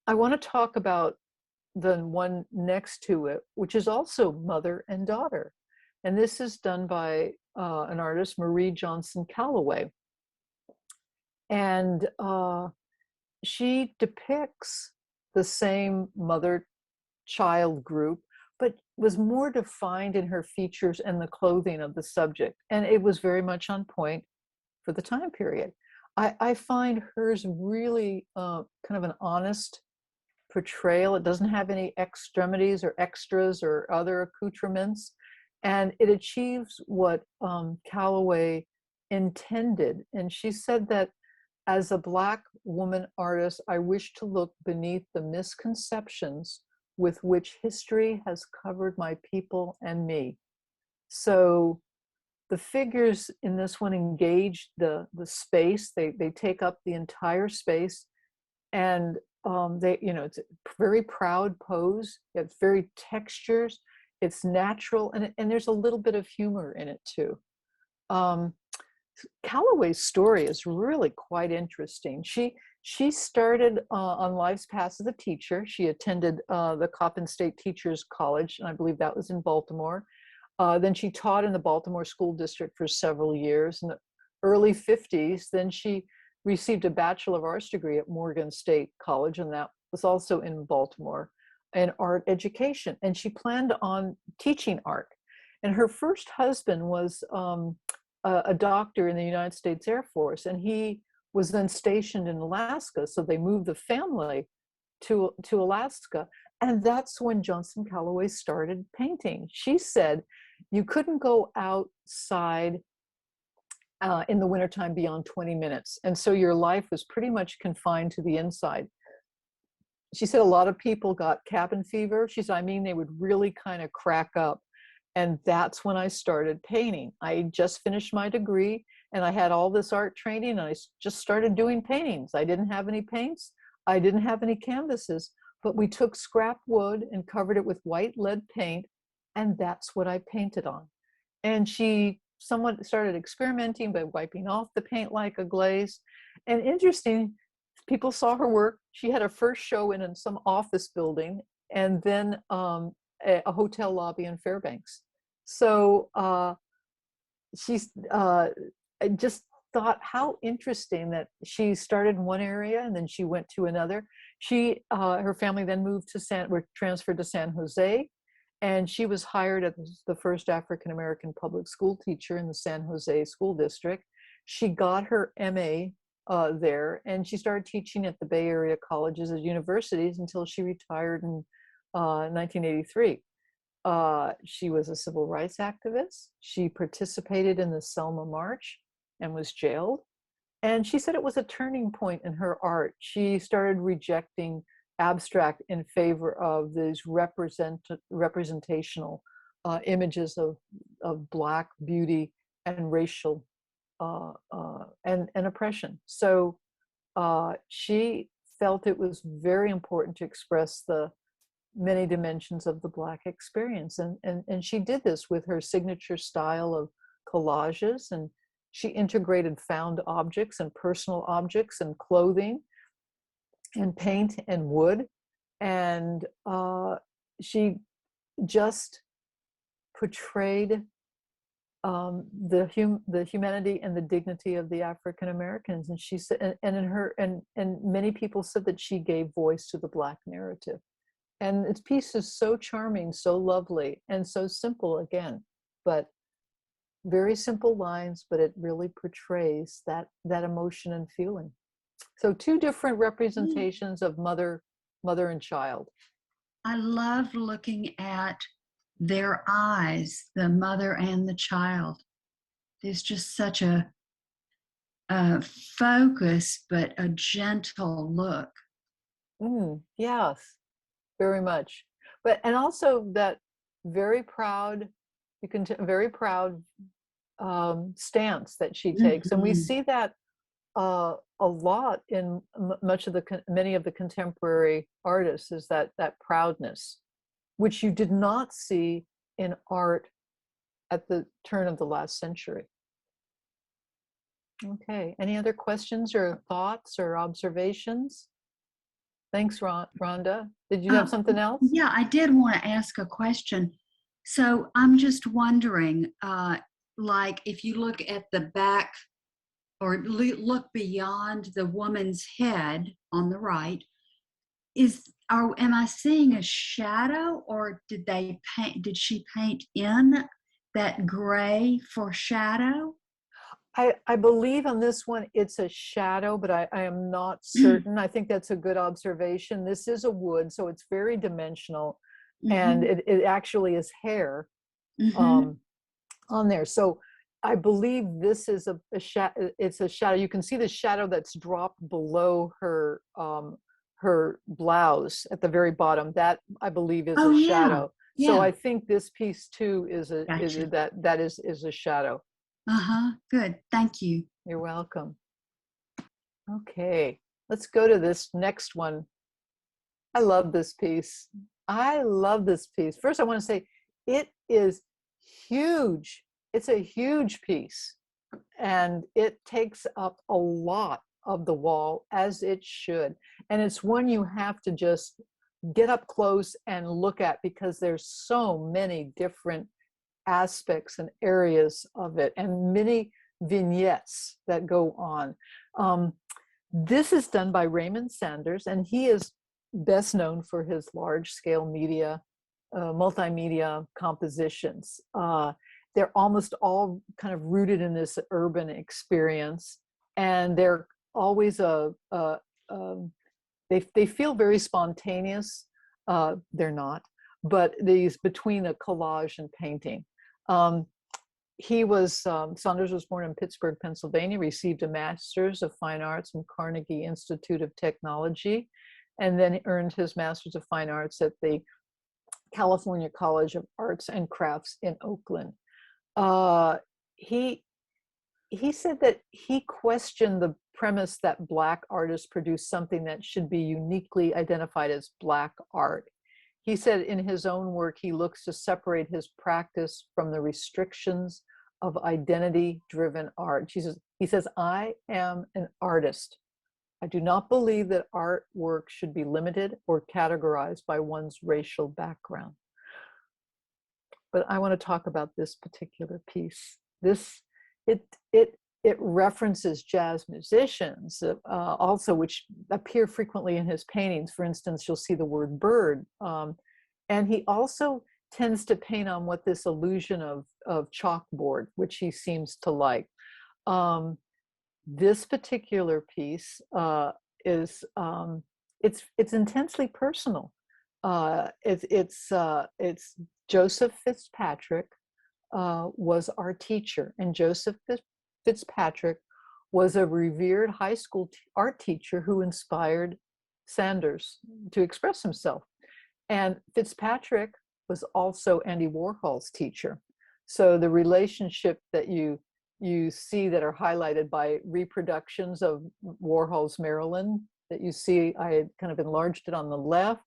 Speaker 2: I want to talk about the one next to it, which is also mother and daughter. And this is done by an artist, Marie Johnson Calloway. And she depicts the same mother-child group, but was more defined in her features and the clothing of the subject. And it was very much on point for the time period. I find hers really kind of an honest portrayal. It doesn't have any extremities or extras or other accoutrements. And it achieves what Calloway intended. And she said that as a Black woman artist, I wish to look beneath the misconceptions with which history has covered my people and me. So the figures in this one engage the space. They take up the entire space, and it's a very proud pose. It's very textures. It's natural, and there's a little bit of humor in it too. Calloway's story is really quite interesting. She started on life's path as a teacher. She attended the Coppin State Teachers College, and I believe that was in Baltimore. Then she taught in the Baltimore School District for several years. In the early 50s, then she received a Bachelor of Arts degree at Morgan State College, and that was also in Baltimore, in art education. And she planned on teaching art. And her first husband was a doctor in the United States Air Force, and he was then stationed in Alaska. So they moved the family to Alaska. And that's when Johnson Calloway started painting. She said you couldn't go outside in the wintertime beyond 20 minutes. And so your life was pretty much confined to the inside. She said a lot of people got cabin fever. She said, they would really kind of crack up. And that's when I started painting. I just finished my degree and I had all this art training, and I just started doing paintings. I didn't have any paints. I didn't have any canvases, but we took scrap wood and covered it with white lead paint, and that's what I painted on. And she someone started experimenting by wiping off the paint like a glaze. And interesting, people saw her work. She had a first show in some office building, and then a hotel lobby in Fairbanks. So she's I just thought how interesting that she started in one area and then she went to another. Her family then were transferred to San Jose, and she was hired as the first African-American public school teacher in the San Jose school district. She got her MA there, and she started teaching at the Bay Area colleges and universities until she retired in 1983. She was a civil rights activist. She participated in the Selma March and was jailed. And she said it was a turning point in her art. She started rejecting abstract in favor of these representational images of Black beauty and racial and oppression. So she felt it was very important to express the many dimensions of the Black experience. And she did this with her signature style of collages, and she integrated found objects and personal objects and clothing and paint and wood. And she just portrayed the humanity and the dignity of the African Americans. And she said, and many people said that she gave voice to the Black narrative. And this piece is so charming, so lovely, and so simple again, but very simple lines, but it really portrays that emotion and feeling. So two different representations of mother and child.
Speaker 6: I love looking at their eyes, the mother and the child. There's just such a focus, but a gentle look.
Speaker 2: Yes, very much. And also that very proud stance that she takes. And we see that a lot in many of the contemporary artists, is that proudness, which you did not see in art at the turn of the last century. Okay, any other questions or thoughts or observations? Thanks, Rhonda. Did you have something else?
Speaker 6: Yeah, I did want to ask a question. So I'm just wondering, like if you look at the back or look beyond the woman's head on the right, am I seeing a shadow, or did she paint in that gray for shadow?
Speaker 2: I believe on this one it's a shadow, but I am not certain. I think that's a good observation. This is a wood, so it's very dimensional, and it actually is hair on there. So I believe this is a shadow. It's a shadow. You can see the shadow that's dropped below her blouse at the very bottom. That I believe is a shadow. Yeah. So I think this piece too is a shadow.
Speaker 6: Good. Thank you.
Speaker 2: You're welcome. Okay, let's go to this next one. I love this piece. First, I want to say it is huge. It's a huge piece, and it takes up a lot of the wall, as it should. And it's one you have to just get up close and look at, because there's so many different aspects and areas of it, and many vignettes that go on. This is done by Raymond Sanders, and he is best known for his large-scale multimedia compositions. They're almost all kind of rooted in this urban experience, and they're always they feel very spontaneous. They're not, but these between a collage and painting. Saunders was born in Pittsburgh, Pennsylvania, received a Master's of Fine Arts from Carnegie Institute of Technology, and then earned his Master's of Fine Arts at the California College of Arts and Crafts in Oakland. He said that he questioned the premise that Black artists produce something that should be uniquely identified as Black art. He said in his own work, he looks to separate his practice from the restrictions of identity-driven art. He says, I am an artist. I do not believe that artwork should be limited or categorized by one's racial background. But I want to talk about this particular piece. It references jazz musicians also, which appear frequently in his paintings. For instance, you'll see the word bird. And he also tends to paint on what this illusion of chalkboard, which he seems to like. This particular piece is it's intensely personal. It's Joseph Fitzpatrick was our teacher, and Joseph Fitzpatrick was a revered high school art teacher who inspired Sanders to express himself. And Fitzpatrick was also Andy Warhol's teacher. So the relationship that you see that are highlighted by reproductions of Warhol's Marilyn that you see, I had kind of enlarged it on the left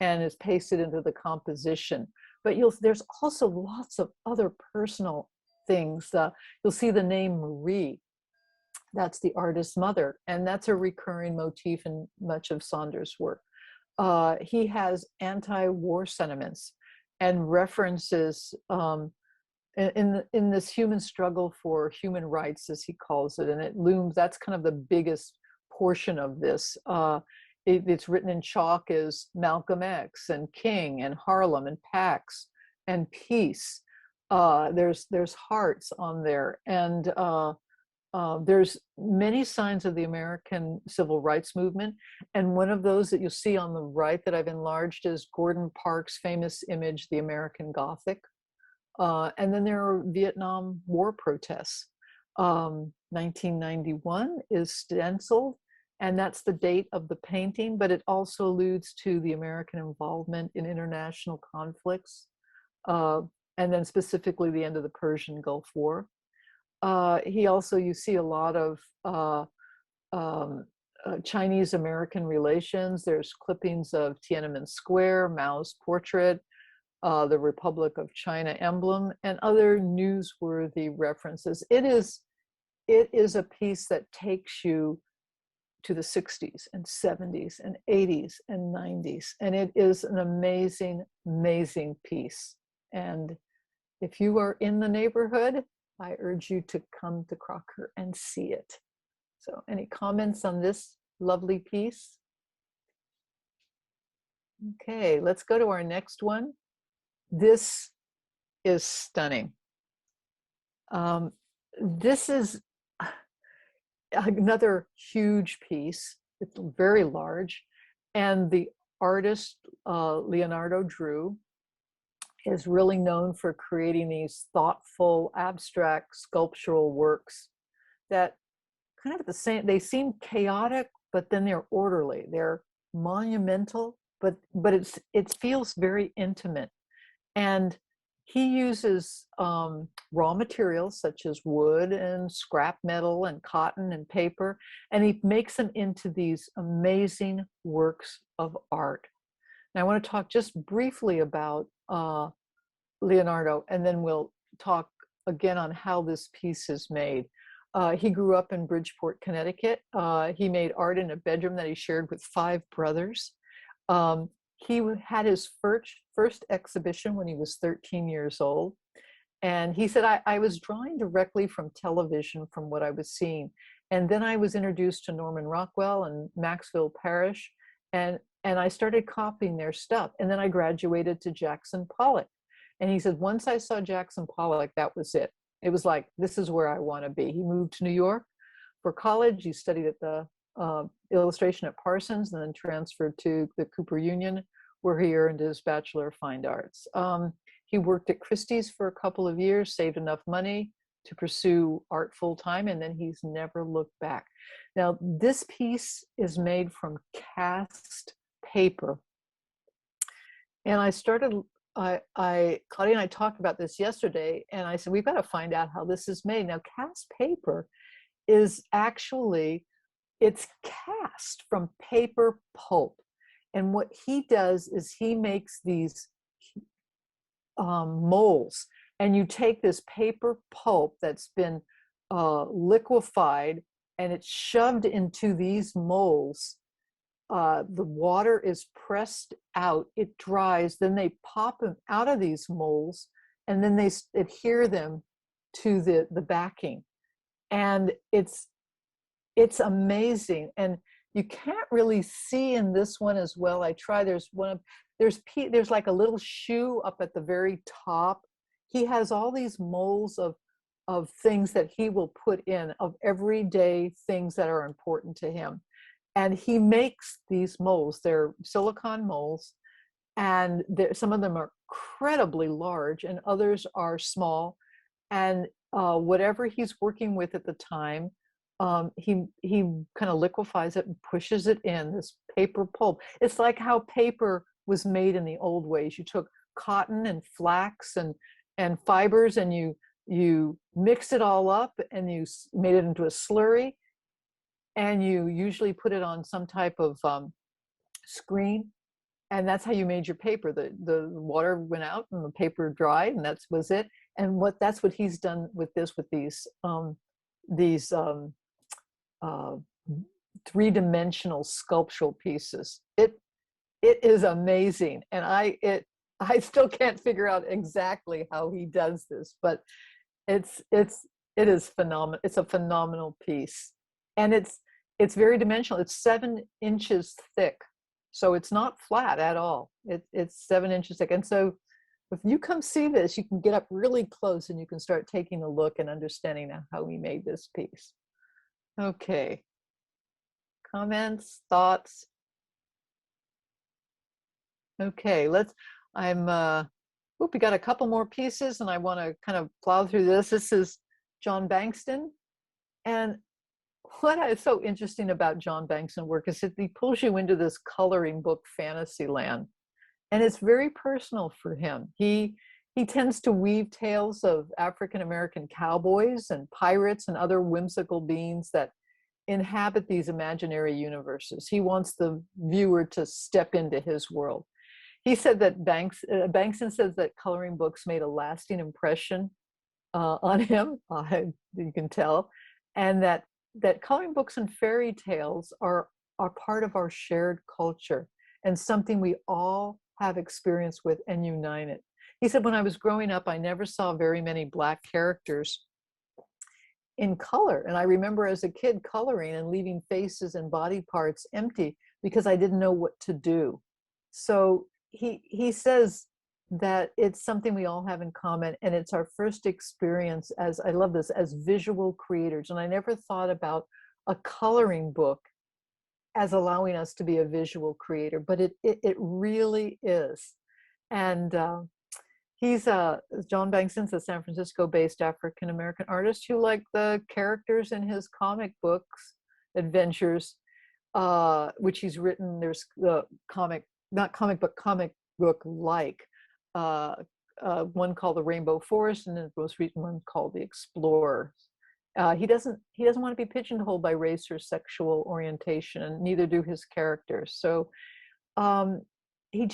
Speaker 2: and is pasted into the composition. But there's also lots of other personal things. You'll see the name Marie. That's the artist's mother, and that's a recurring motif in much of Sanders' work. He has anti-war sentiments and references in this human struggle for human rights, as he calls it, and it looms. That's kind of the biggest portion of this. It's written in chalk as Malcolm X and King and Harlem and Pax and peace. There's hearts on there, and there's many signs of the American civil rights movement. And one of those that you'll see on the right that I've enlarged is Gordon Parks' famous image, The American Gothic. And then there are Vietnam War protests. 1991 is stenciled, and that's the date of the painting, but it also alludes to the American involvement in international conflicts, and then specifically the end of the Persian Gulf War. He also, you see a lot of Chinese-American relations. There's clippings of Tiananmen Square, Mao's portrait, the Republic of China emblem, and other newsworthy references. It is a piece that takes you to the 60s and 70s and 80s and 90s. And it is an amazing, amazing piece. And if you are in the neighborhood, I urge you to come to Crocker and see it. So any comments on this lovely piece? Okay, let's go to our next one. This is stunning. This is another huge piece. It's very large. And the artist, Leonardo Drew, is really known for creating these thoughtful, abstract, sculptural works that kind of at the same, they seem chaotic, but then they're orderly. They're monumental, but it feels very intimate. And he uses raw materials such as wood and scrap metal and cotton and paper, and he makes them into these amazing works of art. Now I want to talk just briefly about Leonardo, and then we'll talk again on how this piece is made. He grew up in Bridgeport, Connecticut. He made art in a bedroom that he shared with 5 brothers. He had his first exhibition when he was 13 years old. And he said, I was drawing directly from television from what I was seeing. And then I was introduced to Norman Rockwell and Maxfield Parrish, and I started copying their stuff. And then I graduated to Jackson Pollock. And he said, once I saw Jackson Pollock, that was it. It was like, this is where I want to be. He moved to New York for college. He studied at the illustration at Parsons, and then transferred to the Cooper Union, where he earned his Bachelor of Fine Arts. He worked at Christie's for a couple of years, saved enough money to pursue art full time, and then he's never looked back. Now, this piece is made from cast paper. And I started, Claudia and I talked about this yesterday, and I said, we've got to find out how this is made. Now, cast paper is actually, it's cast from paper pulp. And what he does is he makes these molds, and you take this paper pulp that's been liquefied, and it's shoved into these molds. The water is pressed out, it dries, then they pop them out of these molds, and then they adhere them to the backing. And it's amazing. And you can't really see in this one as well. I try, there's like a little shoe up at the very top. He has all these molds of things that he will put in, of everyday things that are important to him. And he makes these molds. They're silicone molds, and some of them are incredibly large and others are small. And whatever he's working with at the time, he kind of liquefies it and pushes it in this paper pulp. It's like how paper was made in the old ways. You took cotton and flax and fibers, and you mixed it all up, and you made it into a slurry, and you usually put it on some type of screen, and that's how you made your paper. The water went out and the paper dried, and that was it. And that's what he's done with these three-dimensional sculptural pieces. It is amazing, and I still can't figure out exactly how he does this, but it is phenomenal. It's a phenomenal piece, and it's very dimensional. It's 7 inches thick, so it's not flat at all. It's 7 inches thick, and so if you come see this, you can get up really close and you can start taking a look and understanding how he made this piece. Okay. Comments, thoughts? Okay, we got a couple more pieces, and I want to kind of plow through this. This is John Bankston. And what is so interesting about John Bankston work is that he pulls you into this coloring book fantasy land. And it's very personal for him. He tends to weave tales of African-American cowboys and pirates and other whimsical beings that inhabit these imaginary universes. He wants the viewer to step into his world. He said that Bankston says that coloring books made a lasting impression on him, you can tell, and that coloring books and fairy tales are part of our shared culture and something we all have experience with and unite it. He said, when I was growing up, I never saw very many Black characters in color. And I remember as a kid coloring and leaving faces and body parts empty because I didn't know what to do. So he says that it's something we all have in common, and it's our first experience as, I love this, as visual creators. And I never thought about a coloring book as allowing us to be a visual creator, but it really is. And he's John Bankston's a San Francisco-based African-American artist who liked the characters in his comic books adventures, which he's written. There's the comic book like one called The Rainbow Forest, and the most recent one called The Explorer. He doesn't want to be pigeonholed by race or sexual orientation, and neither do his characters. So he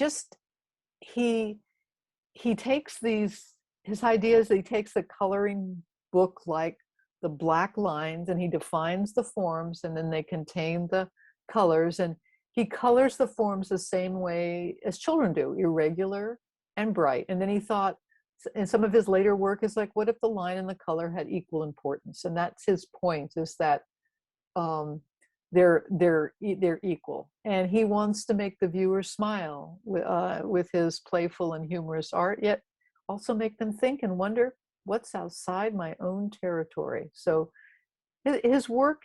Speaker 2: takes his ideas, he takes the coloring book like the black lines, and he defines the forms, and then they contain the colors, and he colors the forms the same way as children do, irregular and bright. And then he thought, and some of his later work is like, what if the line and the color had equal importance? And that's his point, is that they're equal. And he wants to make the viewer smile with his playful and humorous art, yet also make them think and wonder, what's outside my own territory? So his work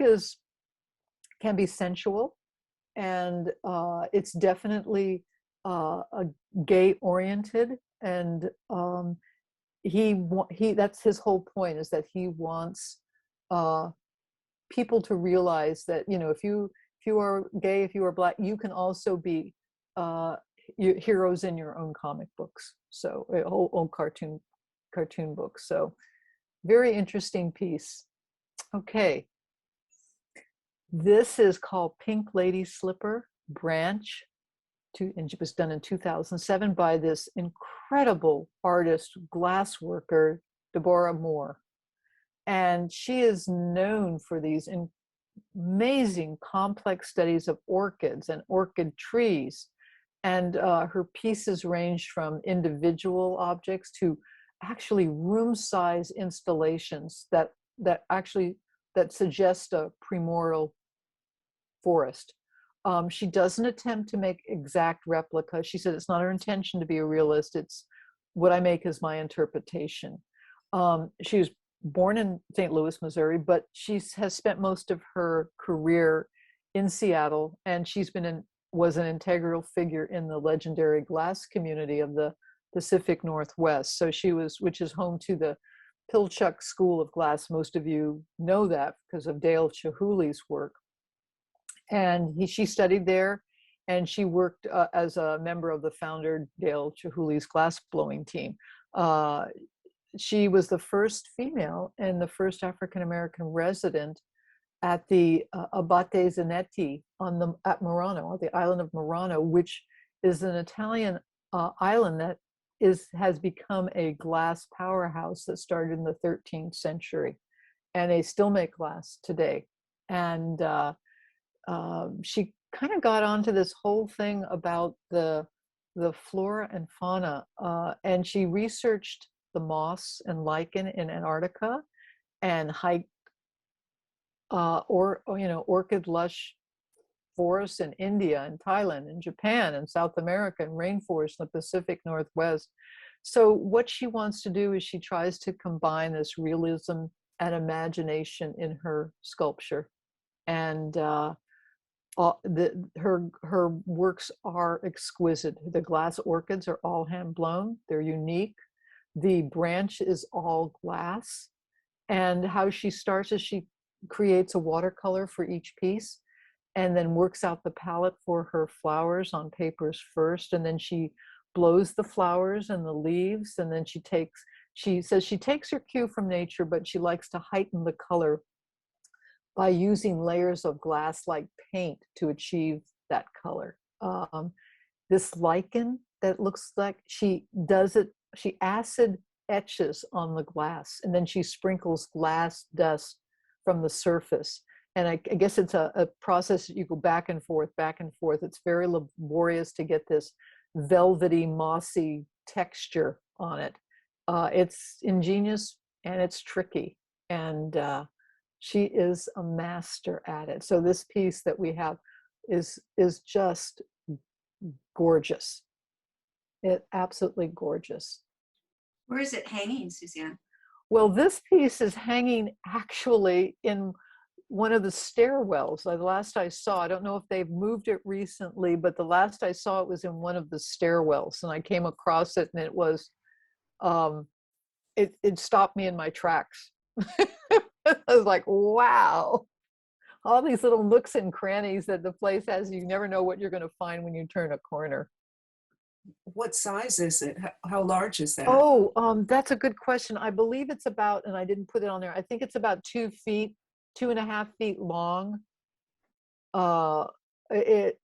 Speaker 2: can be sensual, and it's definitely gay oriented, and that's his whole point, is that he wants people to realize that, if you are gay, if you are Black, you can also be heroes in your own comic books, so old cartoon books. So very interesting piece. Okay, this is called Pink Lady Slipper, Branch and it was done in 2007 by this incredible artist, glass worker, Deborah Moore. And she is known for these amazing complex studies of orchids and orchid trees. And her pieces ranged from individual objects to actually room-size installations that suggest a primordial forest. She doesn't attempt to make exact replicas. She said it's not her intention to be a realist. It's what I make is my interpretation. She was born in St. Louis, Missouri, but she has spent most of her career in Seattle, and she's was an integral figure in the legendary glass community of the Pacific Northwest. So which is home to the Pilchuck School of Glass. Most of you know that because of Dale Chihuly's work. And she studied there, and she worked as a member of the founder Dale Chihuly's glass blowing team. She was the first female and the first African-American resident at the Abate Zanetti at Murano, the island of Murano, which is an Italian island that has become a glass powerhouse that started in the 13th century, and they still make glass today. And she kind of got onto this whole thing about the flora and fauna, and she researched the moss and lichen in Antarctica, and hiked orchid lush forests in India and Thailand and Japan and South America and rainforests in the Pacific Northwest. So what she wants to do is she tries to combine this realism and imagination in her sculpture. And her works are exquisite. The glass orchids are all hand blown. They're unique. The branch is all glass. And how she starts is she creates a watercolor for each piece, and then works out the palette for her flowers on papers first, and then she blows the flowers and the leaves, and then she says she takes her cue from nature, but she likes to heighten the color by using layers of glass like paint to achieve that color. This lichen that looks like she acid etches on the glass, and then she sprinkles glass dust from the surface. And I guess it's a process that you go back and forth. It's very laborious to get this velvety, mossy texture on it. It's ingenious and it's tricky. And she is a master at it. So this piece that we have is just gorgeous. It absolutely gorgeous.
Speaker 1: Where is it hanging, Suzanne?
Speaker 2: Well, this piece is hanging actually in one of the stairwells. The last I saw, I don't know if they've moved it recently, but the last I saw it was in one of the stairwells, and I came across it, and it was, it stopped me in my tracks. I was like, wow, all these little nooks and crannies that the place has. You never know what you're going to find when you turn a corner.
Speaker 7: What size is it? How large is that?
Speaker 2: Oh, that's a good question. I believe it's about, and I didn't put it on there, I think it's about 2 feet, 2.5 feet long.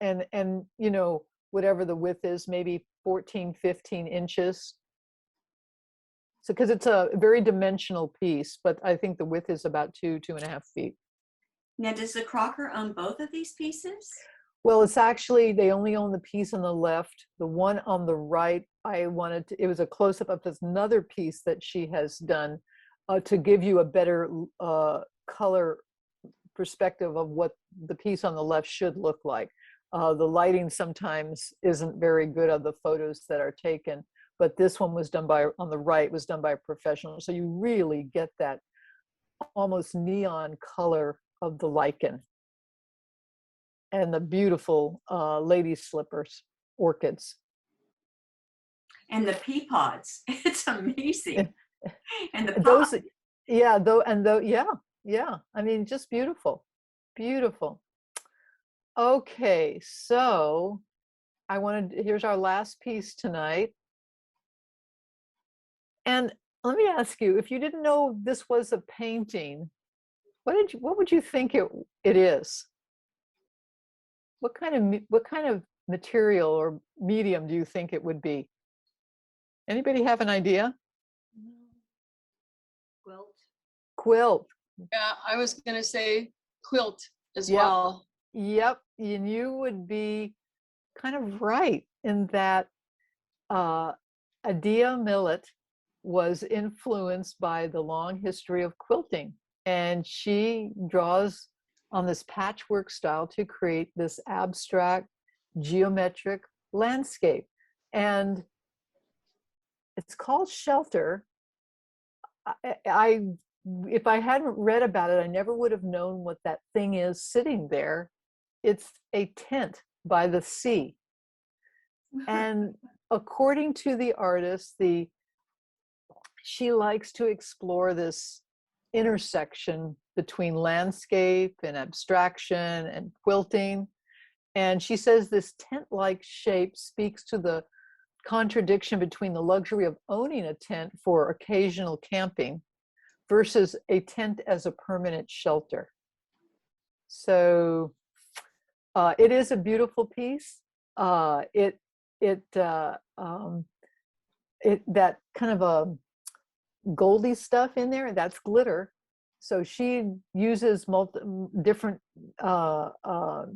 Speaker 2: And you know, whatever the width is, maybe 14, 15 inches. So, because it's a very dimensional piece, but I think the width is about 2.5 feet.
Speaker 1: Now, does the Crocker own both of these pieces?
Speaker 2: Well, it's actually, they only own the piece on the left. The one on the right, it was a close-up of this another piece that she has done to give you a better color perspective of what the piece on the left should look like. The lighting sometimes isn't very good of the photos that are taken, but this one was done by, on the right, was done by a professional. So you really get that almost neon color of the lichen. And the beautiful lady slippers, orchids.
Speaker 1: And the pea pods. It's amazing. And the
Speaker 2: those,
Speaker 1: pot.
Speaker 2: yeah, yeah. I mean, just beautiful, beautiful. Okay, so here's our last piece tonight. And let me ask you, if you didn't know this was a painting, what would you think it is? What kind of material or medium do you think it would be? Anybody have an idea?
Speaker 6: Quilt.
Speaker 2: Quilt.
Speaker 3: Yeah, I was going to say quilt as
Speaker 2: Yep.
Speaker 3: well.
Speaker 2: Yep. And you would be kind of right in that Adia Millet was influenced by the long history of quilting. And she draws on this patchwork style to create this abstract geometric landscape. And it's called Shelter. If I hadn't read about it, I never would have known what that thing is sitting there. It's a tent by the sea. And according to the artist, she likes to explore this intersection between landscape and abstraction and quilting. And she says this tent-like shape speaks to the contradiction between the luxury of owning a tent for occasional camping versus a tent as a permanent shelter. So it is a beautiful piece. That kind of a goldy stuff in there, that's glitter. So she uses different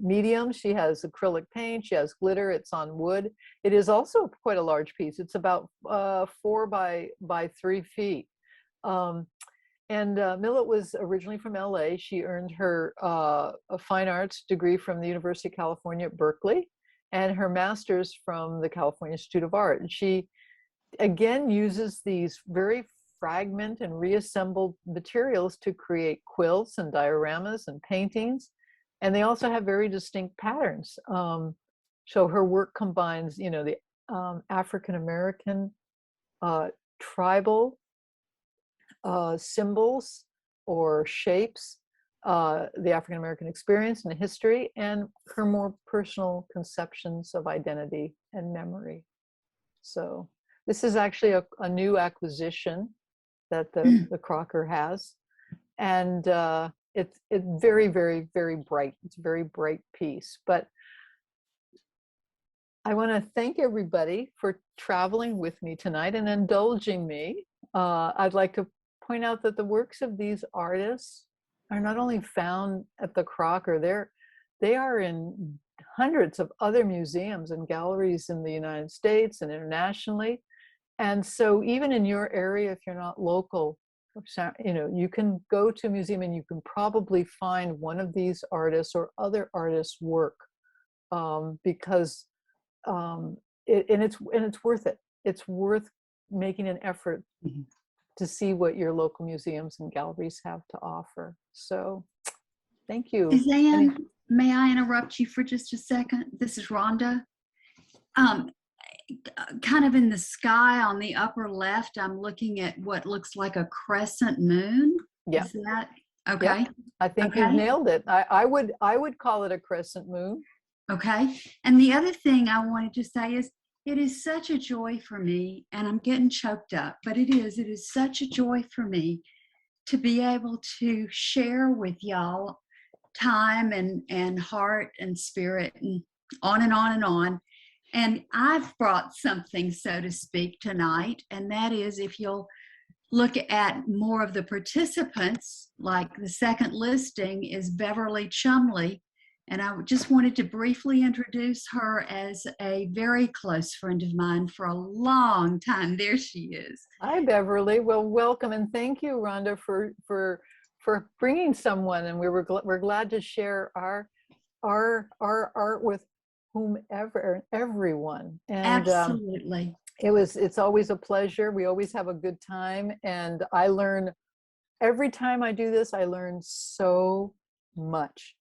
Speaker 2: mediums. She has acrylic paint, she has glitter, it's on wood. It is also quite a large piece. It's about 4 by 3 feet. Millet was originally from LA. She earned her fine arts degree from the University of California at Berkeley and her master's from the California Institute of Art. And she again uses these very fragment and reassembled materials to create quilts and dioramas and paintings. And they also have very distinct patterns. So her work combines, the African-American tribal symbols or shapes, the African-American experience and history, and her more personal conceptions of identity and memory. So this is actually a new acquisition that the Crocker has. And it's very, very, very bright. It's a very bright piece. But I want to thank everybody for traveling with me tonight and indulging me. I'd like to point out that the works of these artists are not only found at the Crocker, they are in hundreds of other museums and galleries in the United States and internationally. And so even in your area, if you're not local, you can go to a museum and you can probably find one of these artists or other artists' work, because it's worth it. It's worth making an effort to see what your local museums and galleries have to offer. So thank you.
Speaker 6: Suzanne, may I interrupt you for just a second? This is Rhonda. Kind of in the sky on the upper left, I'm looking at what looks like a crescent moon.
Speaker 2: Yeah.
Speaker 6: Is that okay?
Speaker 2: Yep. I think
Speaker 6: Okay.
Speaker 2: you've nailed it. I would call it a crescent moon.
Speaker 6: Okay. And the other thing I wanted to say is it is such a joy for me, and I'm getting choked up, but it is such a joy for me to be able to share with y'all time and heart and spirit and on and on and on. And I've brought something, so to speak, tonight, and that is if you'll look at more of the participants, like the second listing is Beverly Chumley, and I just wanted to briefly introduce her as a very close friend of mine for a long time. There she is.
Speaker 2: Hi, Beverly. Well, welcome, and thank you, Rhonda, for bringing someone. And we're glad to share our art with whomever, everyone. And
Speaker 6: Absolutely.
Speaker 2: It's always a pleasure. We always have a good time, and I learn every time I do this. I learn so much.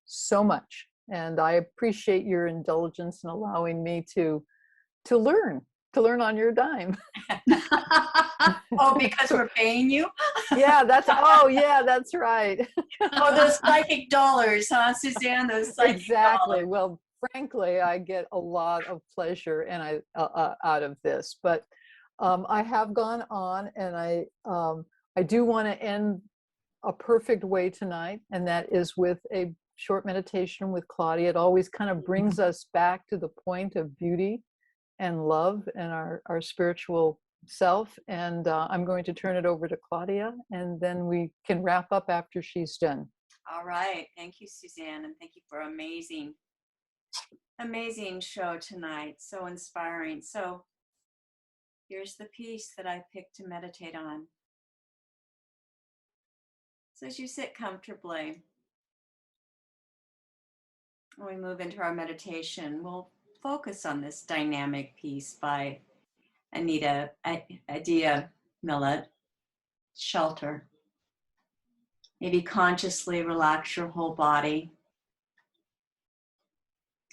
Speaker 2: And I appreciate your indulgence in allowing me to learn on your dime.
Speaker 1: Oh, because we're paying you?
Speaker 2: Yeah, that's right.
Speaker 1: Oh, those psychic dollars, huh, Suzanne? Those psychic
Speaker 2: Exactly.
Speaker 1: dollars.
Speaker 2: Well, frankly, I get a lot of pleasure and out of this, but I have gone on, and I do want to end a perfect way tonight, and that is with a short meditation with Claudia. It always kind of brings us back to the point of beauty and love and our spiritual self. And I'm going to turn it over to Claudia, and then we can wrap up after she's done.
Speaker 1: All right. Thank you, Suzanne. And thank you for amazing show tonight. So inspiring. So here's the piece that I picked to meditate on. So as you sit comfortably, when we move into our meditation, we'll focus on this dynamic piece by Adia Millet, Shelter. Maybe consciously relax your whole body.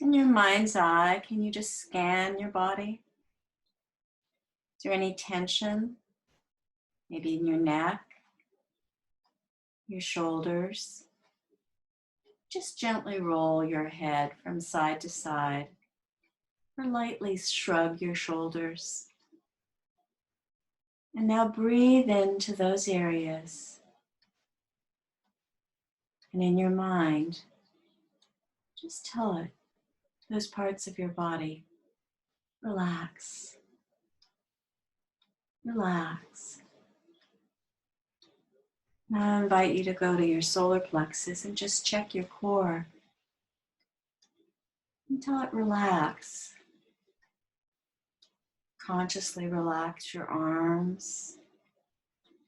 Speaker 1: In your mind's eye, can you just scan your body? Is there any tension? Maybe in your neck, your shoulders. Just gently roll your head from side to side, or lightly shrug your shoulders. And now breathe into those areas. And in your mind, just tell it, those parts of your body, relax, relax. Now I invite you to go to your solar plexus and just check your core. And tell it relax. Consciously relax your arms,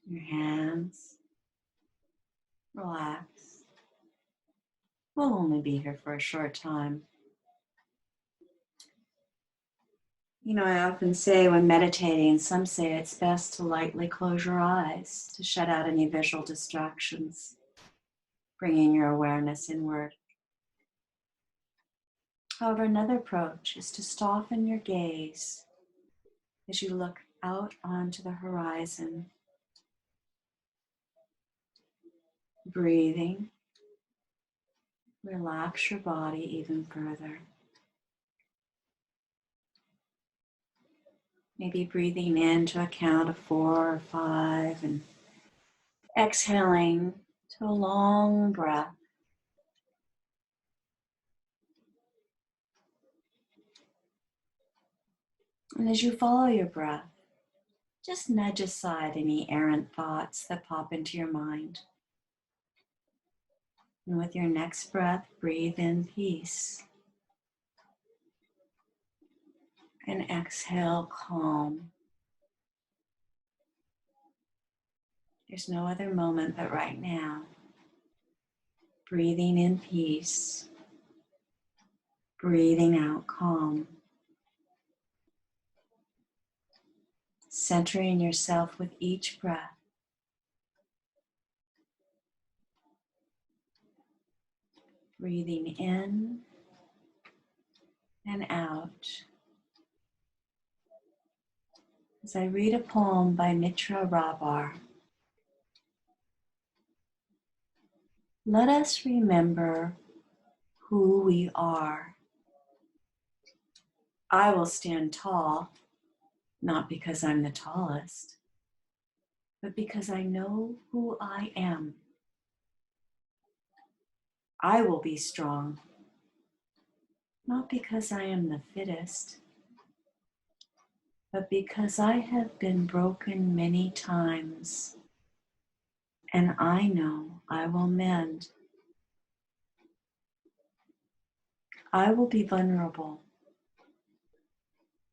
Speaker 1: your hands. Relax. We'll only be here for a short time. You know, I often say when meditating, some say it's best to lightly close your eyes to shut out any visual distractions, bringing your awareness inward. However, another approach is to soften your gaze as you look out onto the horizon, breathing. Relax your body even further. Maybe breathing in to a count of 4 or 5 and exhaling to a long breath. And as you follow your breath, just nudge aside any errant thoughts that pop into your mind. And with your next breath, breathe in peace. And exhale calm. There's no other moment but right now. Breathing in peace. Breathing out calm. Centering yourself with each breath. Breathing in and out. As I read a poem by Mitra Rabar, let us remember who we are. I will stand tall, not because I'm the tallest, but because I know who I am. I will be strong, not because I am the fittest, but because I have been broken many times, and I know I will mend. I will be vulnerable,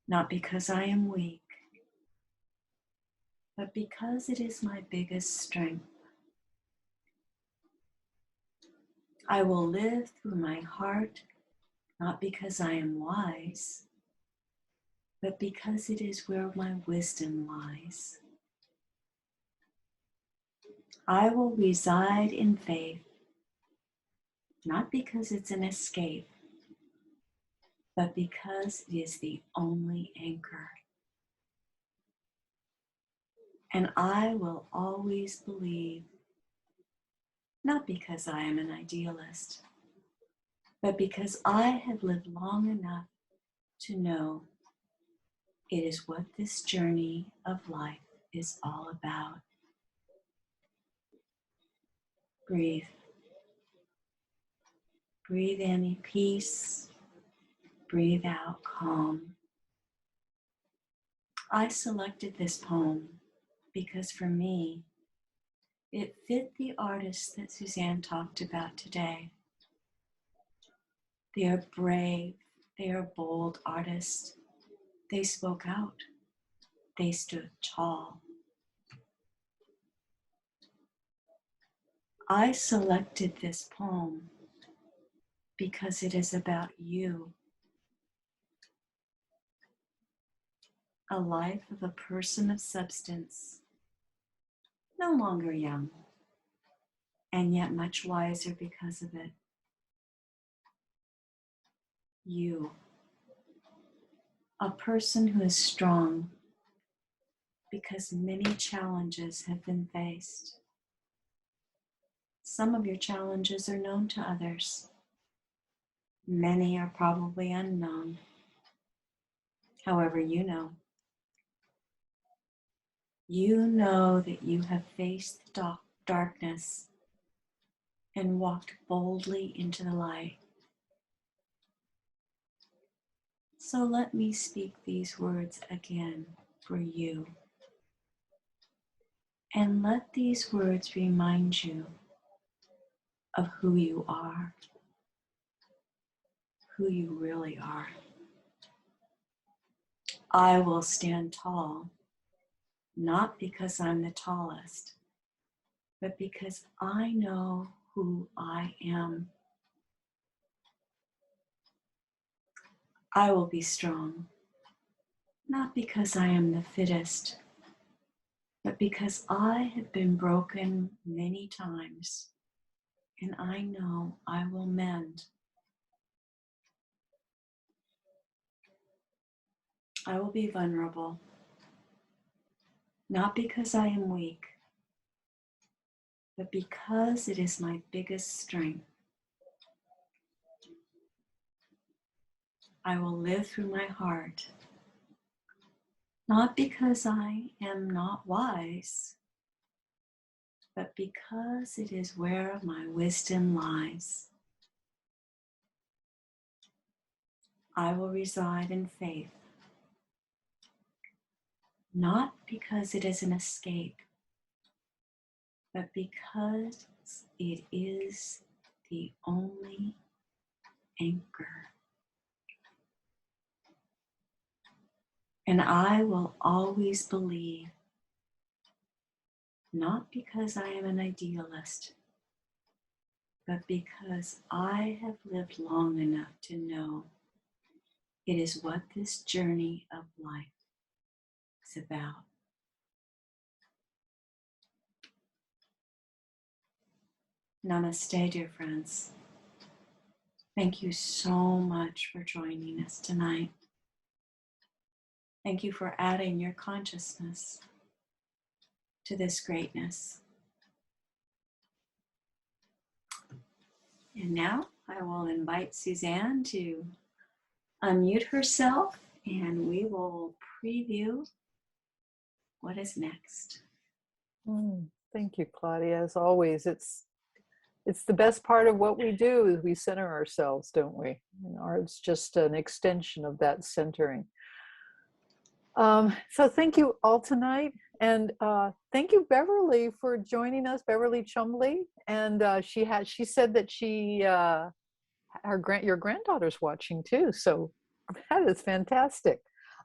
Speaker 1: not because I am weak, but because it is my biggest strength. I will live through my heart, not because I am wise, but because it is where my wisdom lies. I will reside in faith, not because it's an escape, but because it is the only anchor. And I will always believe, not because I am an idealist, but because I have lived long enough to know it is what this journey of life is all about. Breathe. Breathe in peace. Breathe out calm. I selected this poem because for me, it fit the artists that Suzanne talked about today. They are brave, they are bold artists. They spoke out, they stood tall. I selected this poem because it is about you. A life of a person of substance, no longer young, and yet much wiser because of it. You, a person who is strong because many challenges have been faced. Some of your challenges are known to others. Many are probably unknown. However, you know that you have faced darkness and walked boldly into the light. So let me speak these words again for you. And let these words remind you of who you are, who you really are. I will stand tall, not because I'm the tallest, but because I know who I am. I will be strong, not because I am the fittest, but because I have been broken many times, and I know I will mend. I will be vulnerable, not because I am weak, but because it is my biggest strength. I will live through my heart, not because I am not wise, but because it is where my wisdom lies. I will reside in faith, not because it is an escape, but because it is the only anchor. And I will always believe, not because I am an idealist, but because I have lived long enough to know it is what this journey of life is about. Namaste, dear friends. Thank you so much for joining us tonight. Thank you for adding your consciousness to this greatness. And now I will invite Suzanne to unmute herself and we will preview what is next.
Speaker 2: Thank you, Claudia. As always, it's the best part of what we do is we center ourselves, don't we? And art's just an extension of that centering. So thank you all tonight. And thank you, Beverly, for joining us, Beverly Chumley. And she said that your granddaughter's watching too. So that is fantastic.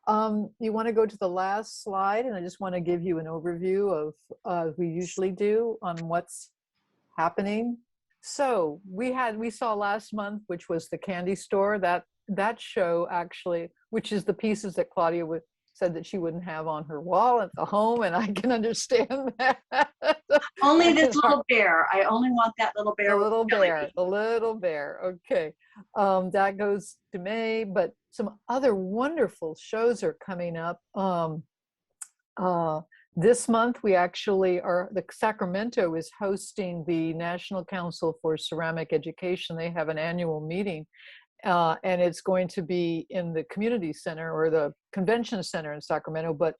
Speaker 2: You want to go to the last slide, and I just want to give you an overview of we usually do on what's happening. So we saw last month, which was the candy store, that show actually, which is the pieces that Claudia said that she wouldn't have on her wall at the home, and I can understand that.
Speaker 1: Only this little bear. I only want that little bear.
Speaker 2: The little bear. Okay. That goes to May, but some other wonderful shows are coming up. This month, the Sacramento is hosting the National Council for Ceramic Education. They have an annual meeting, and it's going to be in the community center or the convention center in Sacramento, but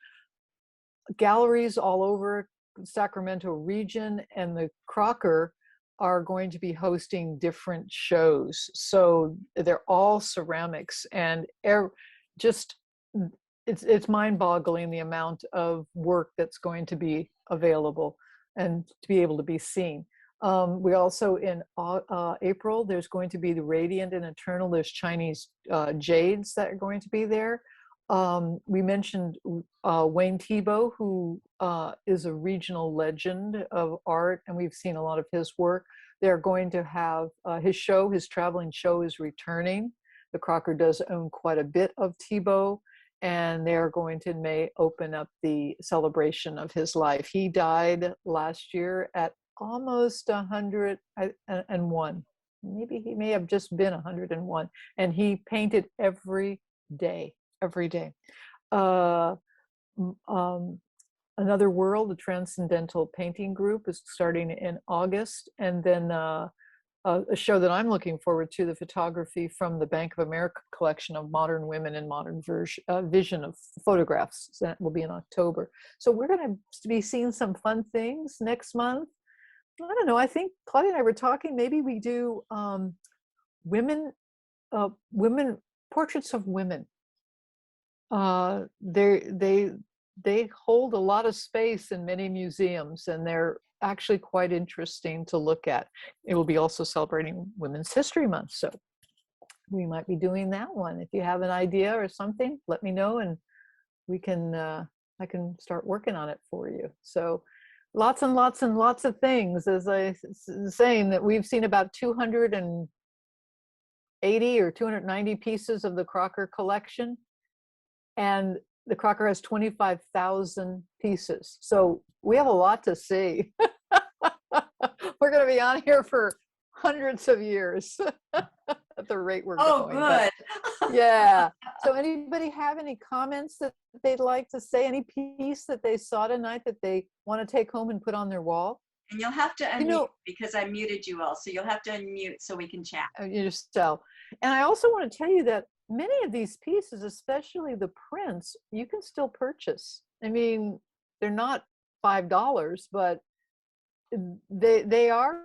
Speaker 2: galleries all over Sacramento region and the Crocker are going to be hosting different shows. So they're all ceramics, and just it's mind-boggling the amount of work that's going to be available and to be able to be seen. We also, in April, there's going to be the Radiant and Eternal. There's Chinese jades that are going to be there. We mentioned Wayne Tebow, who is a regional legend of art, and we've seen a lot of his work. They're going to have his traveling show is returning. The Crocker does own quite a bit of Tebow, and they're going to may open up the celebration of his life. He died last year at almost 101. Maybe he may have just been 101, and he painted every day. Another World, the Transcendental Painting Group, is starting in August, and then a show that I'm looking forward to, the photography from the Bank of America collection of modern women and modern vision of photographs. So that will be in October. So we're going to be seeing some fun things next month. I don't know. I think Claudia and I were talking. Maybe we do women portraits of women. They hold a lot of space in many museums, and they're actually quite interesting to look at. It will be also celebrating Women's History Month, so we might be doing that one. If you have an idea or something, let me know, and we can I can start working on it for you. So lots and lots and lots of things. As I was saying, that we've seen about 280 or 290 pieces of the Crocker collection, and the Crocker has 25,000 pieces. So we have a lot to see. We're going to be on here for hundreds of years at the rate we're going.
Speaker 1: Good.
Speaker 2: But, yeah. So anybody have any comments that they'd like to say? Any piece that they saw tonight that they want to take home and put on their wall?
Speaker 1: And you'll have to unmute because I muted you all. So you'll have to unmute so we can chat.
Speaker 2: So, and I also want to tell you that many of these pieces, especially the prints, you can still purchase. I mean, they're not $5, but they are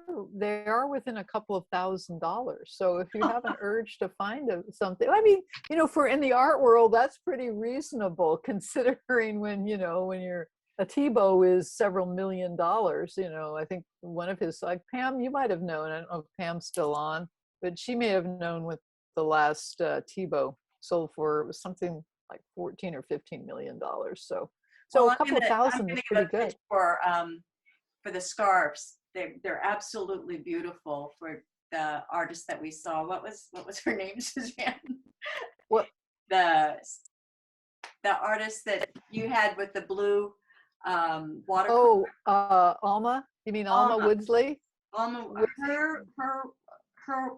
Speaker 2: within a couple of $1,000s. So if you have an urge to find something, I mean, for in the art world, that's pretty reasonable considering when you're a Tebow is several $1 million. I think one of his, like Pam, you might have known. I don't know if Pam's still on, but she may have known with the last Tebow sold for, it was something like $14 or $15 million. So a couple of thousand is pretty good.
Speaker 1: For the scarves, they're absolutely beautiful. For the artist that we saw, what was her name, Suzanne?
Speaker 2: What?
Speaker 1: The artist that you had with the blue water.
Speaker 2: Oh, Alma. You mean Alma Woodsy?
Speaker 1: Alma, her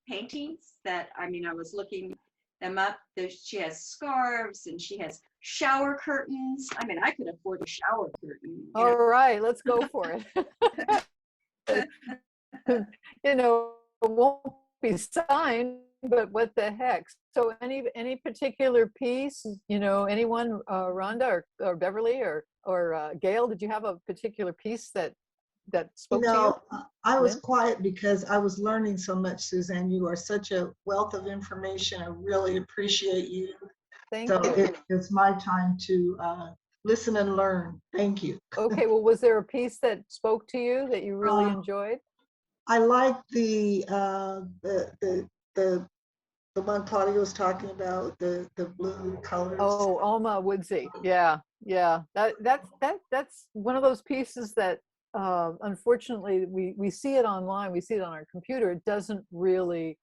Speaker 1: paintings that, I was looking them up. She has scarves and she has shower curtains. I could afford a shower curtain.
Speaker 2: All right, let's go for it. It won't be signed, but what the heck? So any particular piece, anyone, Rhonda or Beverly or Gail, did you have a particular piece that spoke to you?
Speaker 8: I was quiet because I was learning so much, Suzanne. You are such a wealth of information. I really appreciate you.
Speaker 2: Thank you.
Speaker 8: It's my time to listen and learn. Thank you.
Speaker 2: Okay, well, was there a piece that spoke to you that you really enjoyed?
Speaker 8: I like the one Claudia was talking about, the blue colors.
Speaker 2: Oh, Alma Woodsy. Yeah. That's one of those pieces that unfortunately we see it online, we see it on our computer. It doesn't really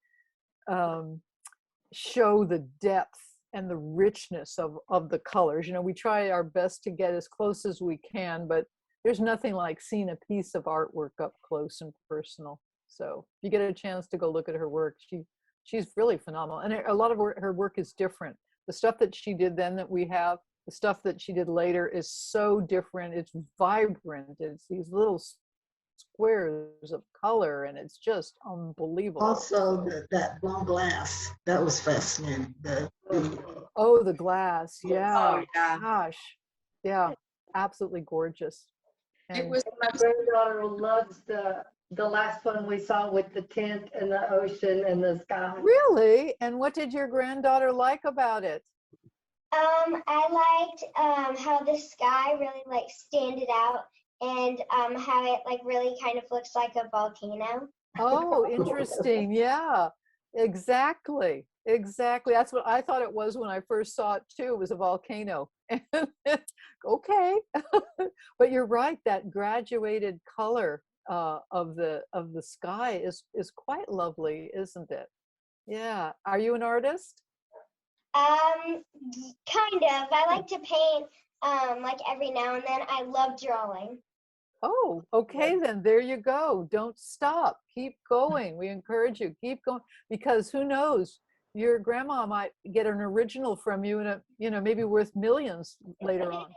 Speaker 2: show the depth and the richness of the colors. We try our best to get as close as we can, but there's nothing like seeing a piece of artwork up close and personal. So if you get a chance to go look at her work, she's really phenomenal. And a lot of her work is different. The stuff that she did then that we have, the stuff that she did later is so different. It's vibrant. It's these little squares of color, and it's just unbelievable.
Speaker 8: Also, that blue glass, that was fascinating. The
Speaker 2: glass. Yeah.
Speaker 1: Oh, yeah.
Speaker 2: Gosh. Yeah. Absolutely gorgeous.
Speaker 3: It was
Speaker 9: My granddaughter loves the last one we saw with the tent and the ocean and the sky.
Speaker 2: Really? And what did your granddaughter like about it?
Speaker 10: I liked how the sky really like standed out and how it like really kind of looks like a volcano.
Speaker 2: Oh, interesting. Yeah, exactly. Exactly. That's what I thought it was when I first saw it too. It was a volcano. Okay. But you're right, that graduated color of the sky is quite lovely, isn't it? Yeah. Are you an artist?
Speaker 10: Kind of. I like to paint like every now and then. I love drawing.
Speaker 2: Oh, okay then. There you go. Don't stop. Keep going. We encourage you. Keep going, because who knows? Your grandma might get an original from you and maybe worth millions later on.